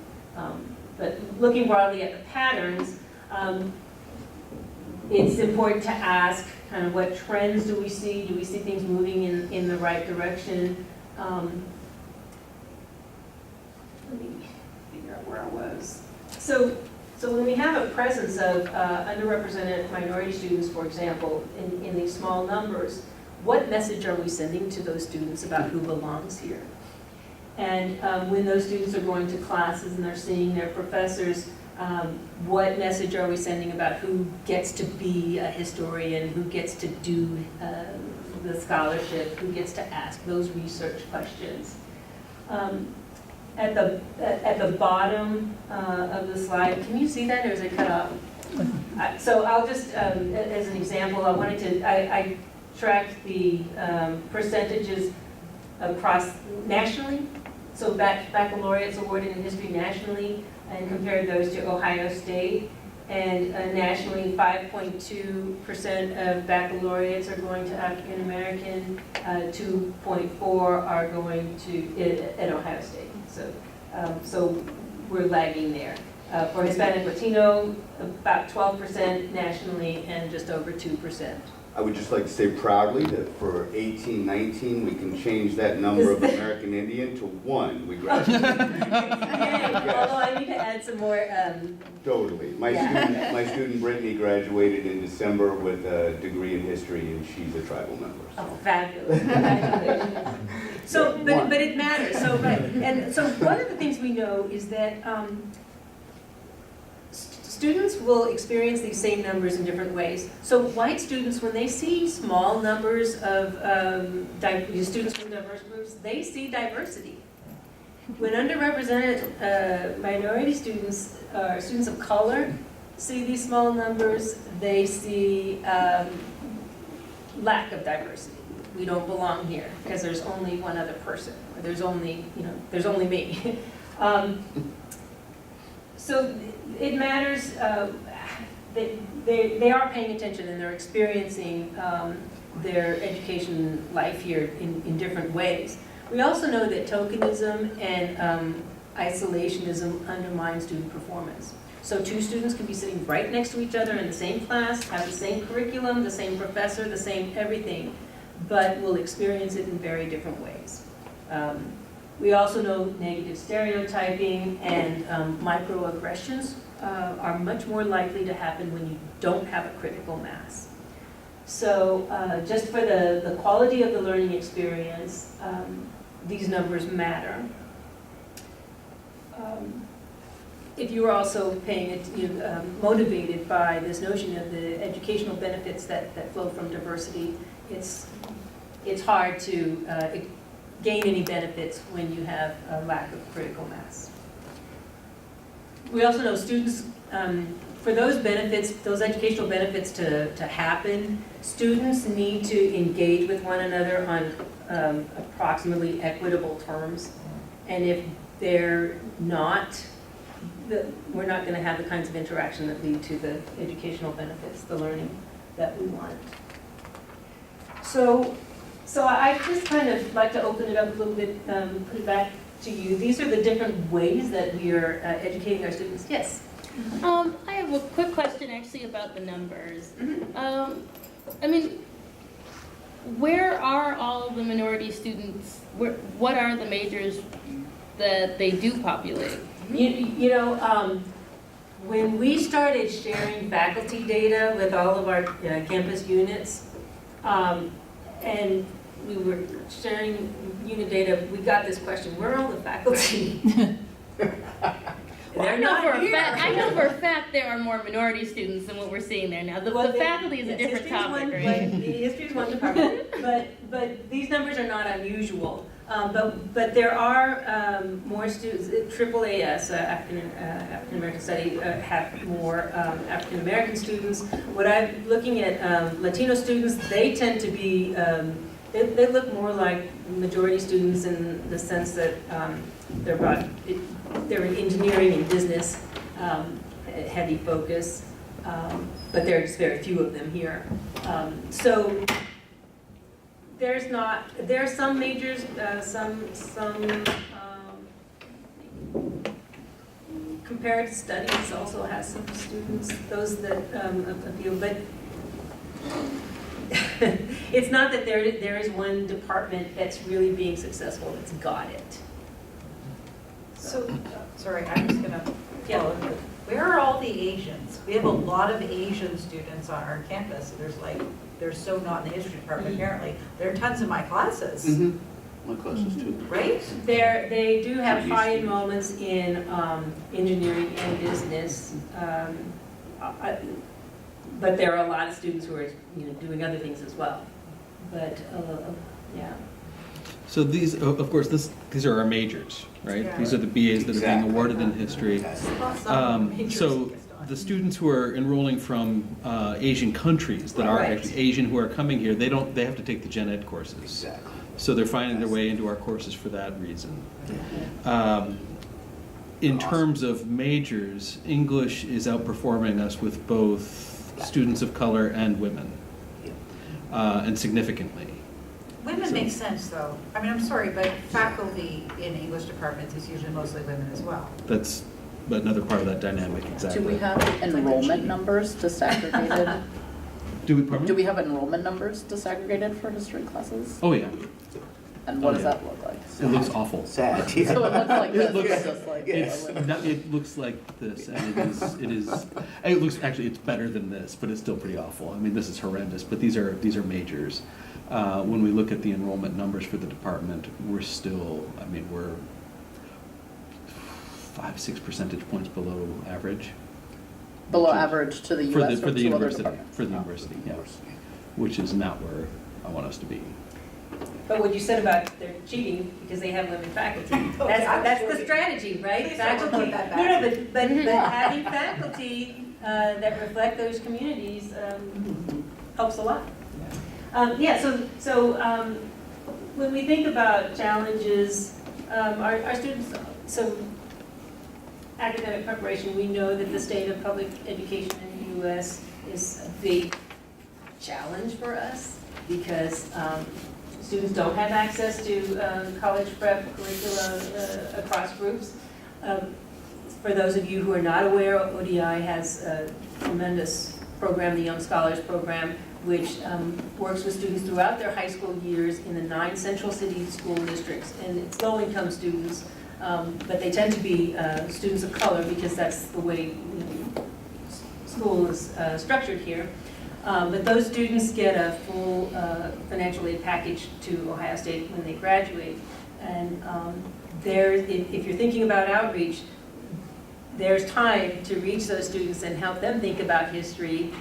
But looking broadly at the patterns, it's important to ask kind of what trends do we see? Do we see things moving in the right direction? Let me figure out where I was. So when we have a presence of underrepresented minority students, for example, in these small numbers, what message are we sending to those students about who belongs here? And when those students are going to classes and they're seeing their professors, what message are we sending about who gets to be a historian, who gets to do the scholarship, who gets to ask those research questions? At the bottom of the slide, can you see that, or is it cut off? So I'll just, as an example, I tracked the percentages across nationally. So baccalaureates awarded in history nationally, and compared those to Ohio State. And nationally, 5.2% of baccalaureates are going to African American, 2.4 are going to at Ohio State. So we're lagging there. For Hispanic Latino, about 12% nationally, and just over 2%. I would just like to say proudly that for 1819, we can change that number of American Indian to 1. We graduated. Although I need to add some more. Totally. My student Brittany graduated in December with a degree in history, and she's a tribal member. Oh, fabulous. Congratulations. So, but it matters. So, right. And so one of the things we know is that students will experience these same numbers in different ways. So white students, when they see small numbers of students from diverse groups, they see diversity. When underrepresented minority students, or students of color, see these small numbers, they see lack of diversity. We don't belong here because there's only one other person, or there's only me. So it matters. They are paying attention, and they're experiencing their education life here in different ways. We also know that tokenism and isolationism undermine student performance. So 2 students can be sitting right next to each other in the same class, have the same curriculum, the same professor, the same everything, but will experience it in very different ways. We also know negative stereotyping and microaggressions are much more likely to happen when you don't have a critical mass. So just for the quality of the learning experience, these numbers matter. If you are also motivated by this notion of the educational benefits that flow from diversity, it's hard to gain any benefits when you have a lack of critical mass. We also know students, for those benefits, those educational benefits to happen, students need to engage with one another on approximately equitable terms. And if they're not, we're not going to have the kinds of interaction that lead to the educational benefits, the learning that we want. So I just kind of like to open it up a little bit, put it back to you. These are the different ways that we are educating our students. Yes? I have a quick question actually about the numbers. I mean, where are all the minority students? What are the majors that they do populate? You know, when we started sharing faculty data with all of our campus units, and we were sharing unit data, we got this question, where are all the faculty? They're not here. I know for a fact there are more minority students than what we're seeing there now. The faculty is a different topic, right? History is one department, but these numbers are not unusual. But there are more students, AAAS, African American Study, have more African American students. What I'm looking at, Latino students, they tend to be, they look more like majority students in the sense that they're in engineering and business, heavy focus, but there's very few of them here. So there are some majors, some comparative studies also has some students, those that appeal, but it's not that there is one department that's really being successful, that's got it. So, sorry, I'm just gonna follow. Where are all the Asians? We have a lot of Asian students on our campus. They're so not in the history department apparently. There are tons in my classes. My classes too. Right? They do have high enrollments in engineering and business, but there are a lot of students who are doing other things as well. But yeah. So these, of course, these are our majors, right? Yeah. These are the BAs that are being awarded in history. So the students who are enrolling from Asian countries that are actually Asian who are coming here, they have to take the gen ed courses. Exactly. So they're finding their way into our courses for that reason. In terms of majors, English is outperforming us with both students of color and women, and significantly. Women make sense though. I mean, I'm sorry, but faculty in English departments is usually mostly women as well. That's another part of that dynamic, exactly. Do we have enrollment numbers disaggregated? Do we have enrollment numbers disaggregated for history classes? Oh, yeah. And what does that look like? It looks awful. Sad. So it looks like this. It looks, it's just like, it looks like this, and it looks, actually, it's better than this, but it's still pretty awful. I mean, this is horrendous, but these are majors. When we look at the enrollment numbers for the department, we're still, I mean, we're 5-6 percentage points below average. below average to the U.S. For the university, departments? for the university, yeah. Which is not where I want us to be. But what you said about they're cheating because they have limited faculty, that's the strategy, right? Faculty, but having faculty that reflect those communities helps a lot. So when we think about challenges, our students, so academic preparation, we know that the state of public education in the U.S. is a big challenge for us because students don't have access to college prep curricula across groups. For those of you who are not aware, ODI has a tremendous program, the Young Scholars Program, which works with students throughout their high school years in the 9 central city school districts. And it's low-income students, but they tend to be students of color because that's the way school is structured here. But those students get a full financial aid package to Ohio State when they graduate. And if you're thinking about outreach, there's time to reach those students and help them think about history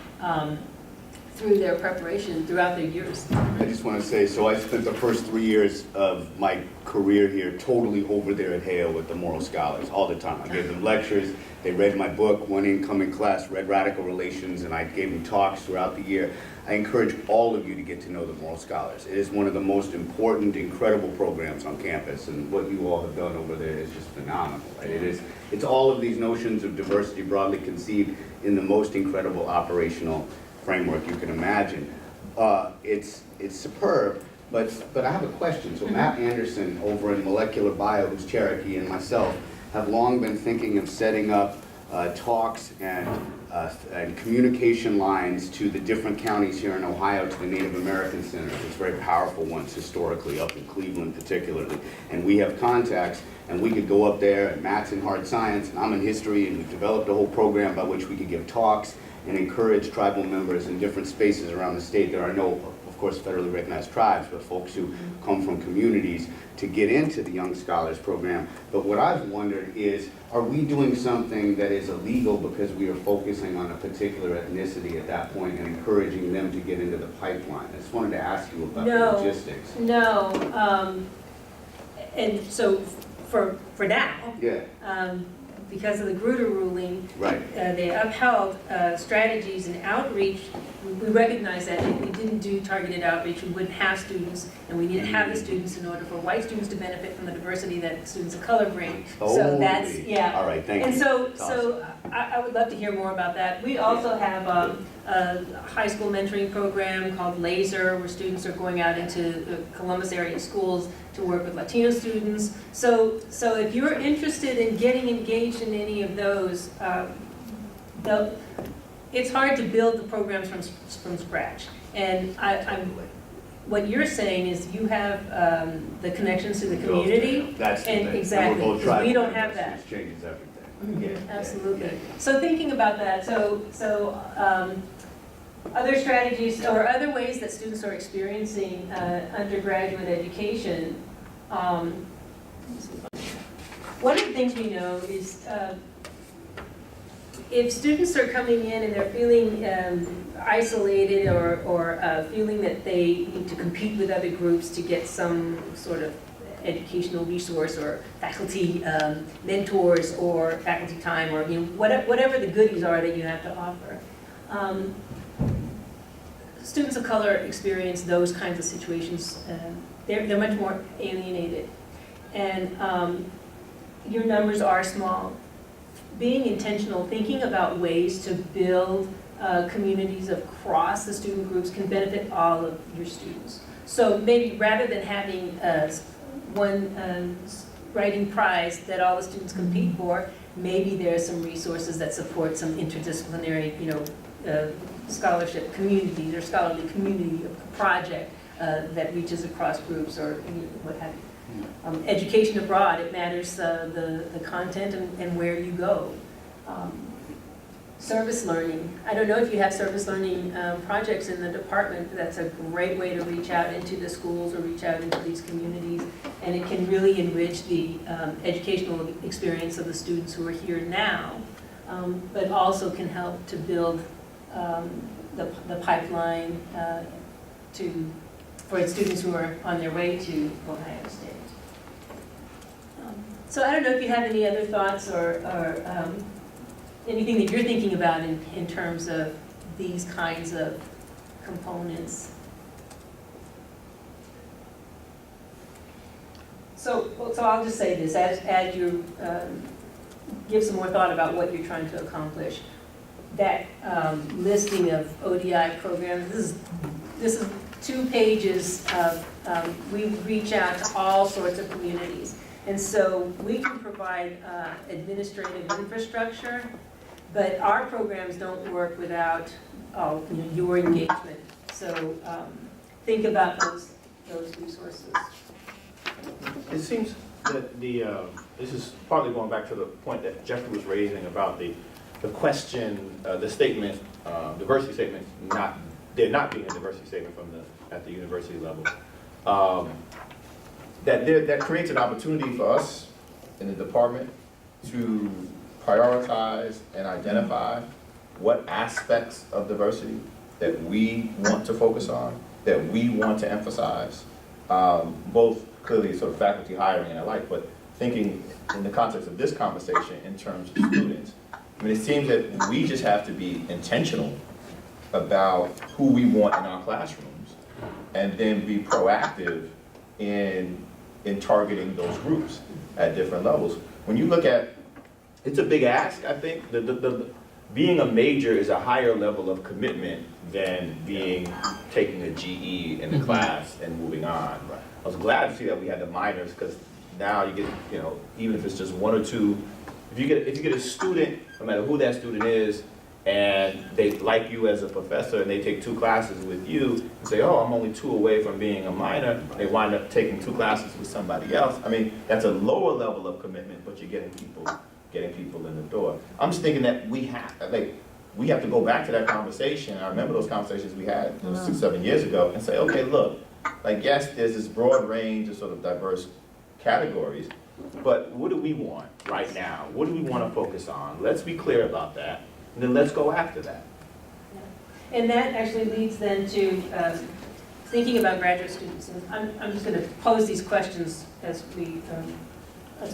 through their preparation throughout their years. I just want to say, so I spent the first 3 years of my career here totally over there at Hale with the Moral Scholars all the time. I gave them lectures, they read my book, one incoming class read Radical Relations, and I gave them talks throughout the year. I encourage all of you to get to know the Moral Scholars. It is one of the most important, incredible programs on campus, and what you all have done over there is just phenomenal. Right? It's all of these notions of diversity broadly conceived in the most incredible operational framework you can imagine. It's superb, but I have a question. So Matt Anderson over in Molecular Bio, who's Cherokee, and myself have long been thinking of setting up talks and communication lines to the different counties here in Ohio, to the Native American centers. It's very powerful ones historically, up in Cleveland particularly. And we have contacts, and we could go up there, and Matt's in hard science, and I'm in history, and we've developed a whole program by which we could give talks and encourage tribal members in different spaces around the state. There are no of course, federally recognized tribes, but folks who come from communities to get into the Young Scholars Program. But what I've wondered is, are we doing something that is illegal because we are focusing on a particular ethnicity at that point and encouraging them to get into the pipeline? I just wanted to ask you about the logistics. No, and so for now, Yeah, because of the Grutter ruling, right. they upheld strategies and outreach. We recognize that if we didn't do targeted outreach, we wouldn't have students, and we need to have the students in order for white students to benefit from the diversity that students of color bring. So that's, Totally. yeah. All right, thank you. And so, That's awesome. I would love to hear more about that. We also have a high school mentoring program called LASER, where students are going out into the Columbus area schools to work with Latino students. So if you're interested in getting engaged in any of those, it's hard to build the programs from scratch. And what you're saying is you have the connections to the community. That's the and thing. exactly, And we're both because we tribal don't have members, that. which changes everything. Absolutely. Yeah. So thinking about that, other strategies or other ways that students are experiencing undergraduate education. One of the things we know is if students are coming in and they're feeling isolated or feeling that they need to compete with other groups to get some sort of educational resource or faculty mentors or faculty time or whatever the goodies are that you have to offer. Students of color experience those kinds of situations. They're much more alienated, and your numbers are small. Being intentional, thinking about ways to build communities across the student groups can benefit all of your students. So maybe rather than having one writing prize that all the students compete for, maybe there are some resources that support some interdisciplinary, scholarship communities or scholarly community project that reaches across groups or what have you. Education abroad, it matters the content and where you go. Service learning. I don't know if you have service learning projects in the department. That's a great way to reach out into the schools or reach out into these communities. And it can really enrich the educational experience of the students who are here now, but also can help to build the pipeline for students who are on their way to Ohio State. So I don't know if you have any other thoughts or anything that you're thinking about in terms of these kinds of components. So I'll just say this, as you give some more thought about what you're trying to accomplish, that listing of ODI programs, this is 2 pages of, we reach out to all sorts of communities. And so we can provide administrative infrastructure, but our programs don't work without your engagement. So think about those resources. It seems that this is partly going back to the point that Jeffrey was raising about the question, the statement, diversity statement, there not being a diversity statement at the university level. That creates an opportunity for us in the department to prioritize and identify what aspects of diversity that we want to focus on, that we want to emphasize, both clearly sort of faculty hiring and the like, but thinking in the context of this conversation in terms of students. I mean, it seems that we just have to be intentional about who we want in our classrooms and then be proactive in targeting those groups at different levels. When you look at, it's a big ask, I think. Being a major is a higher level of commitment than taking a GE in the class and moving on. I was glad to see that we had the minors, because now you get, even if it's just 1 or 2, if you get a student, no matter who that student is, and they like you as a professor and they take 2 classes with you and say, oh, I'm only 2 away from being a minor, they wind up taking 2 classes with somebody else. I mean, that's a lower level of commitment, but you're getting people in the door. I'm just thinking that we have, we have to go back to that conversation. I remember those conversations we had 6, 7 years ago and say, okay, look, like yes, there's this broad range of sort of diverse categories, but what do we want right now? What do we want to focus on? Let's be clear about that, and then let's go after that. And that actually leads then to thinking about graduate students. And I'm just going to pose these questions as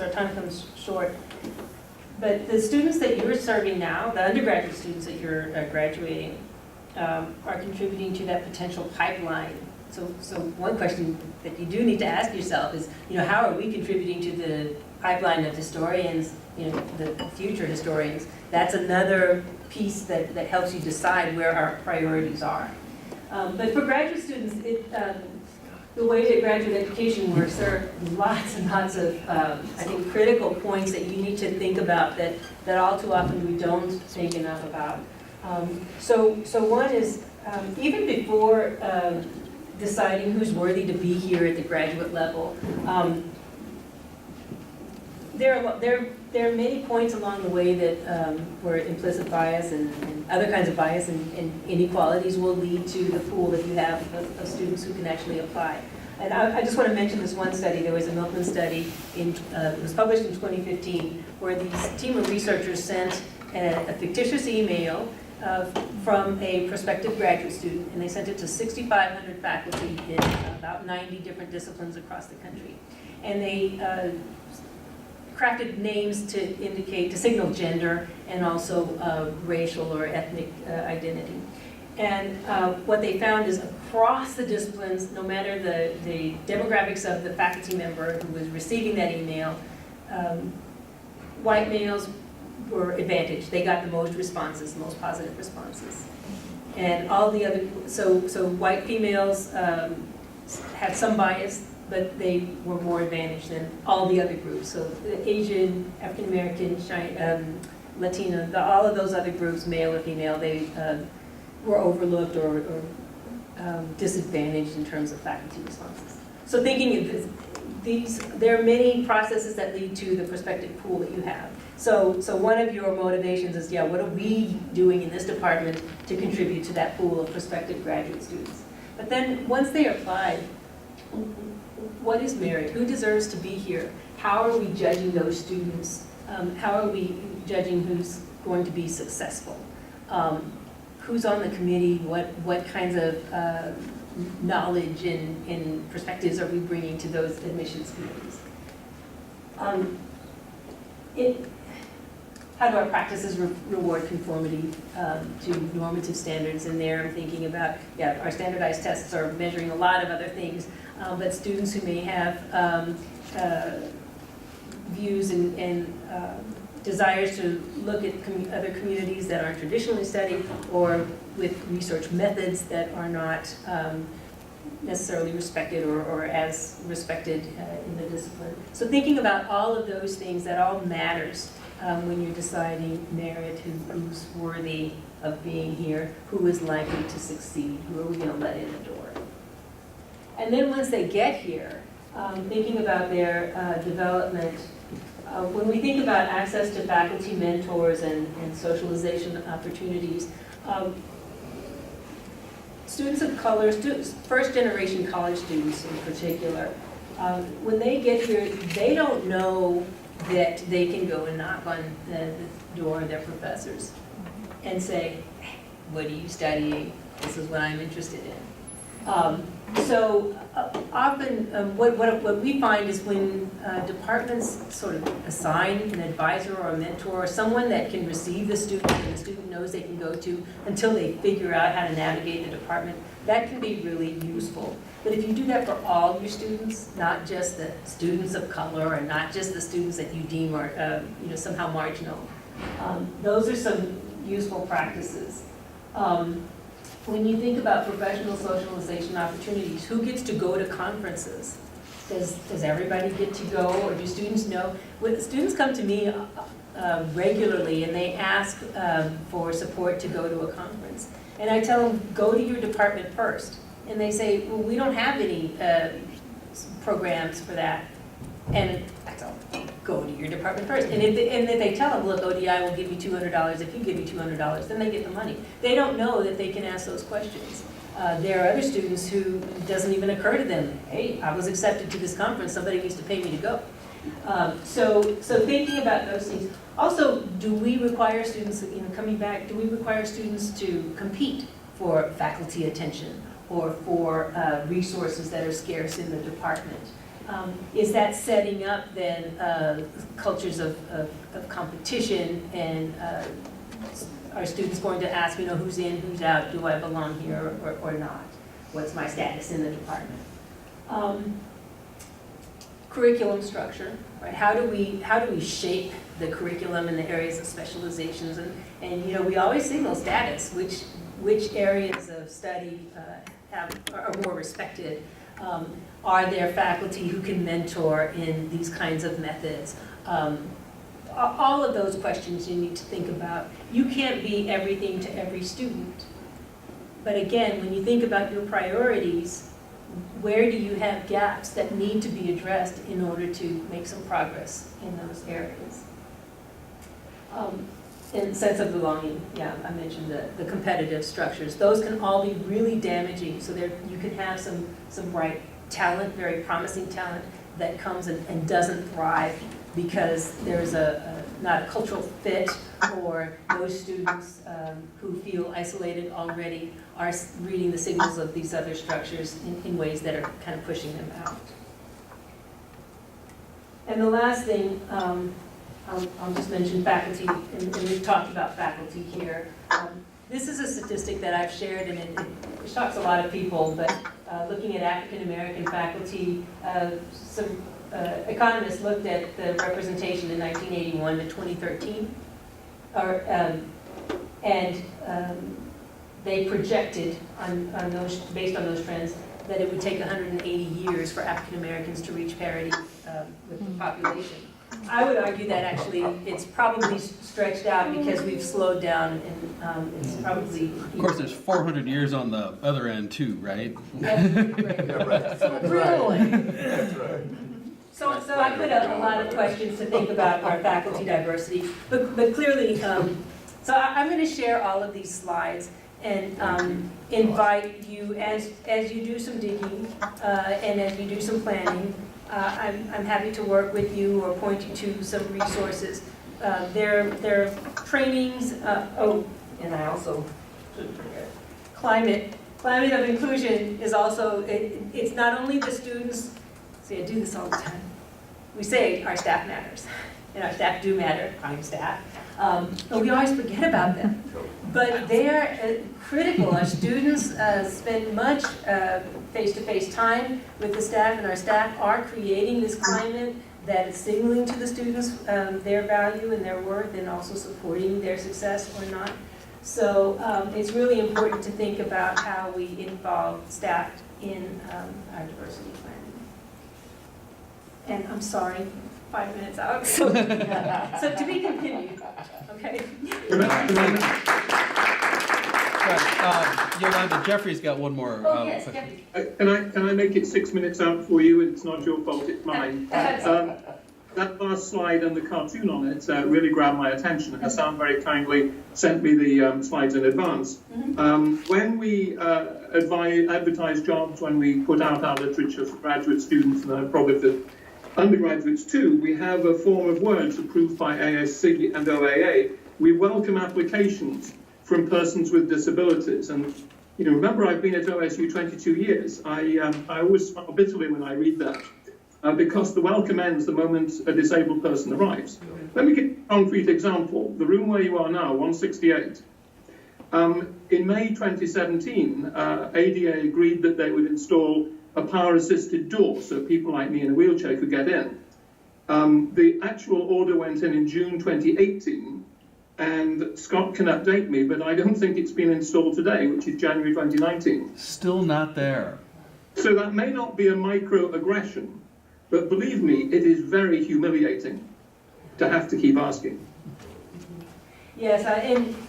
our time comes short. But the students that you're serving now, the undergraduate students that you're graduating, are contributing to that potential pipeline. So one question that you do need to ask yourself is, how are we contributing to the pipeline of historians, the future historians? That's another piece that helps you decide where our priorities are. But for graduate students, the way that graduate education works, there are lots and lots of, I think, critical points that you need to think about that all too often we don't think enough about. So one is, even before deciding who's worthy to be here at the graduate level, there are many points along the way that where implicit bias and other kinds of bias and inequalities will lead to the pool that you have of students who can actually apply. And I just want to mention this one study. There was a Milton study, it was published in 2015, where this team of researchers sent a fictitious email from a prospective graduate student, and they sent it to 6,500 faculty in about 90 different disciplines across the country. And they crafted names to signal gender and also racial or ethnic identity. And what they found is across the disciplines, no matter the demographics of the faculty member who was receiving that email, white males were advantaged. They got the most responses, the most positive responses. And all the other, so white females had some bias, but they were more advantaged than all the other groups. So the Asian, African American, Latino, all of those other groups, male or female, they were overlooked or disadvantaged in terms of faculty responses. So thinking of this, there are many processes that lead to the prospective pool that you have. So one of your motivations is, what are we doing in this department to contribute to that pool of prospective graduate students? But then once they apply, what is merit? Who deserves to be here? How are we judging those students? How are we judging who's going to be successful? Who's on the committee? What kinds of knowledge and perspectives are we bringing to those admissions committees? How do our practices reward conformity to normative standards? And there I'm thinking about, our standardized tests are measuring a lot of other things, but students who may have views and desires to look at other communities that aren't traditionally studied, or with research methods that are not necessarily respected or as respected in the discipline. So thinking about all of those things, that all matters when you're deciding merit, who's worthy of being here, who is likely to succeed, who are we going to let in the door. And then once they get here, thinking about their development. When we think about access to faculty mentors and socialization opportunities, students of color, first-generation college students in particular, when they get here, they don't know that they can go and knock on the door of their professors and say, what are you studying? This is what I'm interested in. So often what we find is when departments sort of assign an advisor or a mentor or someone that can receive the student and the student knows they can go to until they figure out how to navigate the department, that can be really useful. But if you do that for all your students, not just the students of color or not just the students that you deem are somehow marginal, those are some useful practices. When you think about professional socialization opportunities, who gets to go to conferences? Does everybody get to go, or do students know? When students come to me regularly and they ask for support to go to a conference, and I tell them, go to your department first. And they say, well, we don't have any programs for that. And I tell them, go to your department first. And if they tell them, look, ODI will give you $200, if you give me $200, then they get the money. They don't know that they can ask those questions. There are other students who it doesn't even occur to them, hey, I was accepted to this conference, somebody needs to pay me to go. So thinking about those things. Also, do we require students, coming back, do we require students to compete for faculty attention or for resources that are scarce in the department? Is that setting up then cultures of competition, and are students going to ask, who's in, who's out, do I belong here or not? What's my status in the department? Curriculum structure, right? How do we shape the curriculum in the areas of specializations? And we always signal status, which areas of study are more respected. Are there faculty who can mentor in these kinds of methods? All of those questions you need to think about. You can't be everything to every student. But again, when you think about your priorities, where do you have gaps that need to be addressed in order to make some progress in those areas? And sense of belonging, yeah, I mentioned the competitive structures. Those can all be really damaging. So you can have some bright talent, very promising talent, that comes and doesn't thrive because there's not a cultural fit, or those students who feel isolated already are reading the signals of these other structures in ways that are kind of pushing them out. And the last thing, I'll just mention faculty, and we've talked about faculty here. This is a statistic that I've shared, and it shocks a lot of people, but looking at African American faculty, some economists looked at the representation in 1981 to 2013, and they projected based on those trends, that it would take 180 years for African Americans to reach parity with the population. I would argue that actually it's probably stretched out because we've slowed down, and it's probably... Of course, there's 400 years on the other end too, right? So really? That's right. So I put a lot of questions to think about our faculty diversity, but clearly, so I'm going to share all of these slides and invite you, as you do some digging and as you do some planning, I'm happy to work with you or point you to some resources. There are trainings, and I also shouldn't forget, climate of inclusion is also, it's not only the students. See, I do this all the time. We say our staff matters, and our staff do matter, I'm staff, but we always forget about them. But they are critical. Our students spend much face-to-face time with the staff, and our staff are creating this climate that is signaling to the students their value and their worth, and also supporting their success or not. So it's really important to think about how we involve staff in our diversity planning. And I'm sorry, 5 minutes out, so to be continued, okay? Yolanda, Jeffrey's got one more. Oh, yes, Jeffrey. Can I make it 6 minutes out for you? It's not your fault, it's mine. That last slide and the cartoon on it really grabbed my attention. Hassan very kindly sent me the slides in advance. When we advertise jobs, when we put out our literature for graduate students, and probably for undergraduates too, we have a form of words approved by ASC and OAA. We welcome applications from persons with disabilities. And remember, I've been at OSU 22 years. I always smile bitterly when I read that. Because the welcome ends the moment a disabled person arrives. Let me give you a concrete example. The room where you are now, 168. In May 2017, ADA agreed that they would install a power-assisted door so people like me in a wheelchair could get in. The actual order went in June 2018, and Scott can update me, but I don't think it's been installed today, which is January 2019. Still not there. So that may not be a microaggression, but believe me, it is very humiliating to have to keep asking. Yes,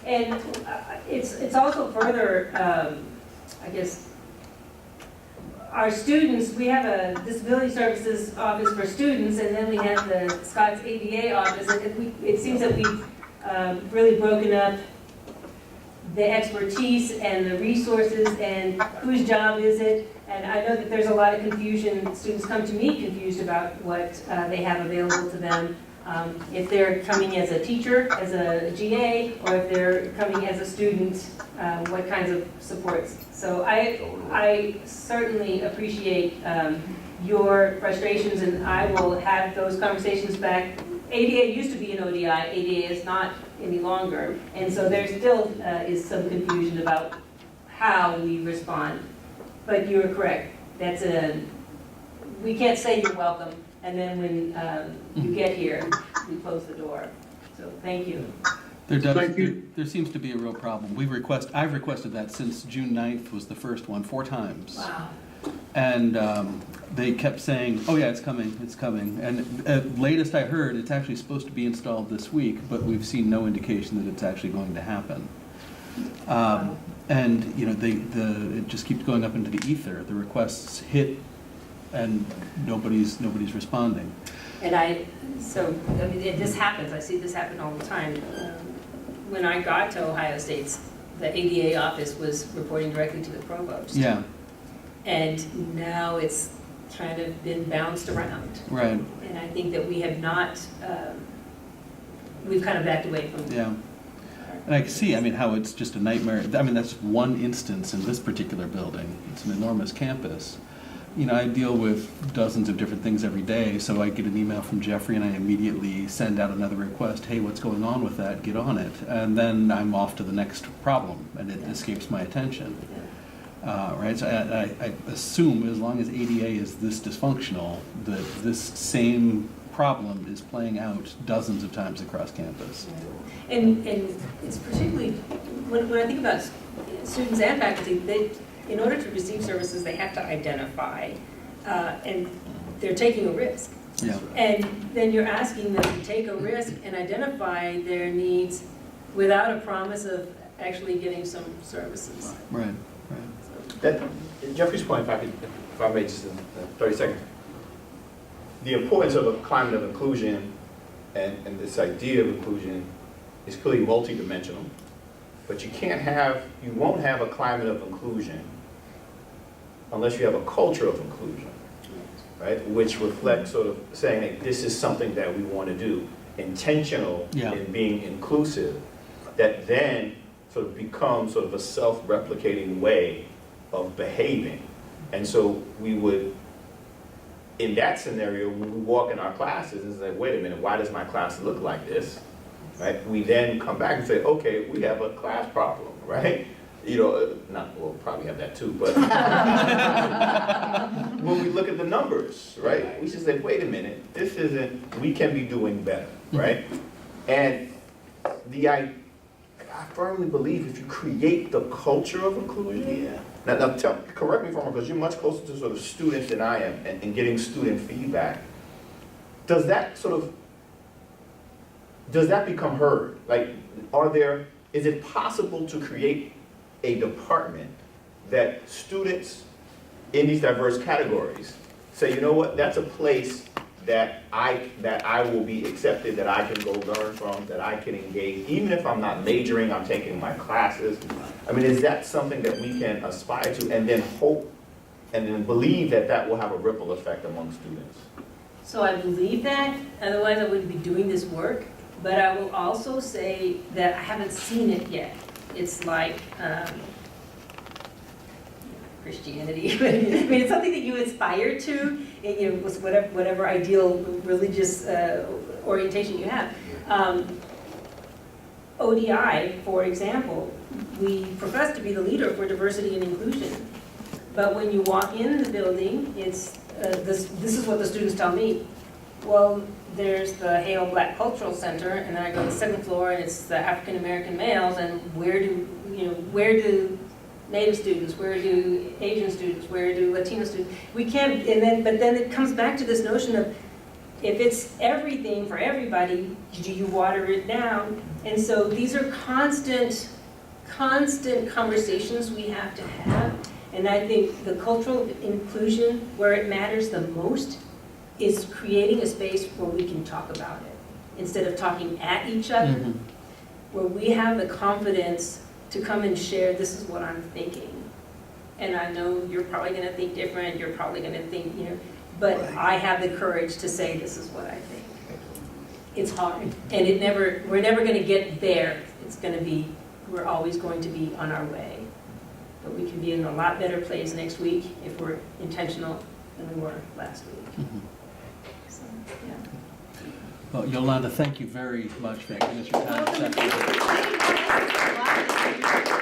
and it's also further, I guess, our students, we have a disability services office for students, and then we have the Scott's ADA office, and it seems that we've really broken up the expertise and the resources and whose job is it. And I know that there's a lot of confusion. Students come to me confused about what they have available to them. If they're coming as a teacher, as a GA, or if they're coming as a student, what kinds of supports. So I certainly appreciate your frustrations, and I will have those conversations back. ADA used to be an ODI, ADA is not any longer, and so there still is some confusion about how we respond. But you're correct, we can't say you're welcome, and then when you get here, we close the door. So thank you. There seems to be a real problem. I've requested that since June 9th was the first one, 4 times. Wow. And they kept saying, oh yeah, it's coming, it's coming. And latest I heard, it's actually supposed to be installed this week, but we've seen no indication that it's actually going to happen. And you know, it just keeps going up into the ether. The requests hit, and nobody's responding. And this happens. I see this happen all the time. When I got to Ohio State's, the ADA office was reporting directly to the provost. Yeah. And now it's kind of been bounced around. Right. And I think that we have not, we've kind of backed away from. Yeah. And I can see, how it's just a nightmare. That's one instance in this particular building. It's an enormous campus. I deal with dozens of different things every day, so I get an email from Jeffrey and I immediately send out another request, hey, what's going on with that? Get on it. And then I'm off to the next problem, and it escapes my attention. Right, so I assume as long as ADA is this dysfunctional, that this same problem is playing out dozens of times across campus. And it's particularly, when I think about students and faculty, in order to receive services, they have to identify, and they're taking a risk. Yeah. And then you're asking them to take a risk and identify their needs without a promise of actually getting some services. Right. Jeffrey's point, if I may just in 30 seconds. The importance of a climate of inclusion and this idea of inclusion is clearly multidimensional, but you won't have a climate of inclusion unless you have a culture of inclusion, right? Which reflects sort of saying that this is something that we want to do, intentional in being inclusive, that then sort of becomes sort of a self-replicating way of behaving. And so we would, in that scenario, when we walk in our classes and say, wait a minute, why does my class look like this? Right? We then come back and say, okay, we have a class problem, right? We'll probably have that too, but when we look at the numbers, right? We should say, wait a minute, we can be doing better, right? And I firmly believe if you create the culture of inclusion, now correct me if I'm wrong, because you're much closer to sort of students than I am and getting student feedback. Does that become heard? Like, is it possible to create a department that students in these diverse categories say, you know what, that's a place that I will be accepted, that I can go learn from, that I can engage, even if I'm not majoring, I'm taking my classes. Is that something that we can aspire to and then hope and then believe that will have a ripple effect among students? So I believe that, otherwise I wouldn't be doing this work, but I will also say that I haven't seen it yet. It's like Christianity. It's something that you aspire to, with whatever ideal religious orientation you have. ODI, for example, we profess to be the leader for diversity and inclusion, but when you walk in the building, it's this is what the students tell me. Well, there's the Hale Black Cultural Center, and then I go to the second floor, and it's the African American males, and where do Native students, where do Asian students, where do Latino students? We can't, but then it comes back to this notion of, if it's everything for everybody, do you water it down? And so these are constant conversations we have to have. And I think the cultural inclusion, where it matters the most, is creating a space where we can talk about it, instead of talking at each other, where we have the confidence to come and share, this is what I'm thinking. And I know you're probably gonna think different, you're probably gonna think, you know, but I have the courage to say, this is what I think. It's hard, and we're never gonna get there. It's gonna be, we're always going to be on our way. But we can be in a lot better place next week if we're intentional than we were last week. So, yeah. Well, Yolanda, thank you very much for giving us your time this afternoon.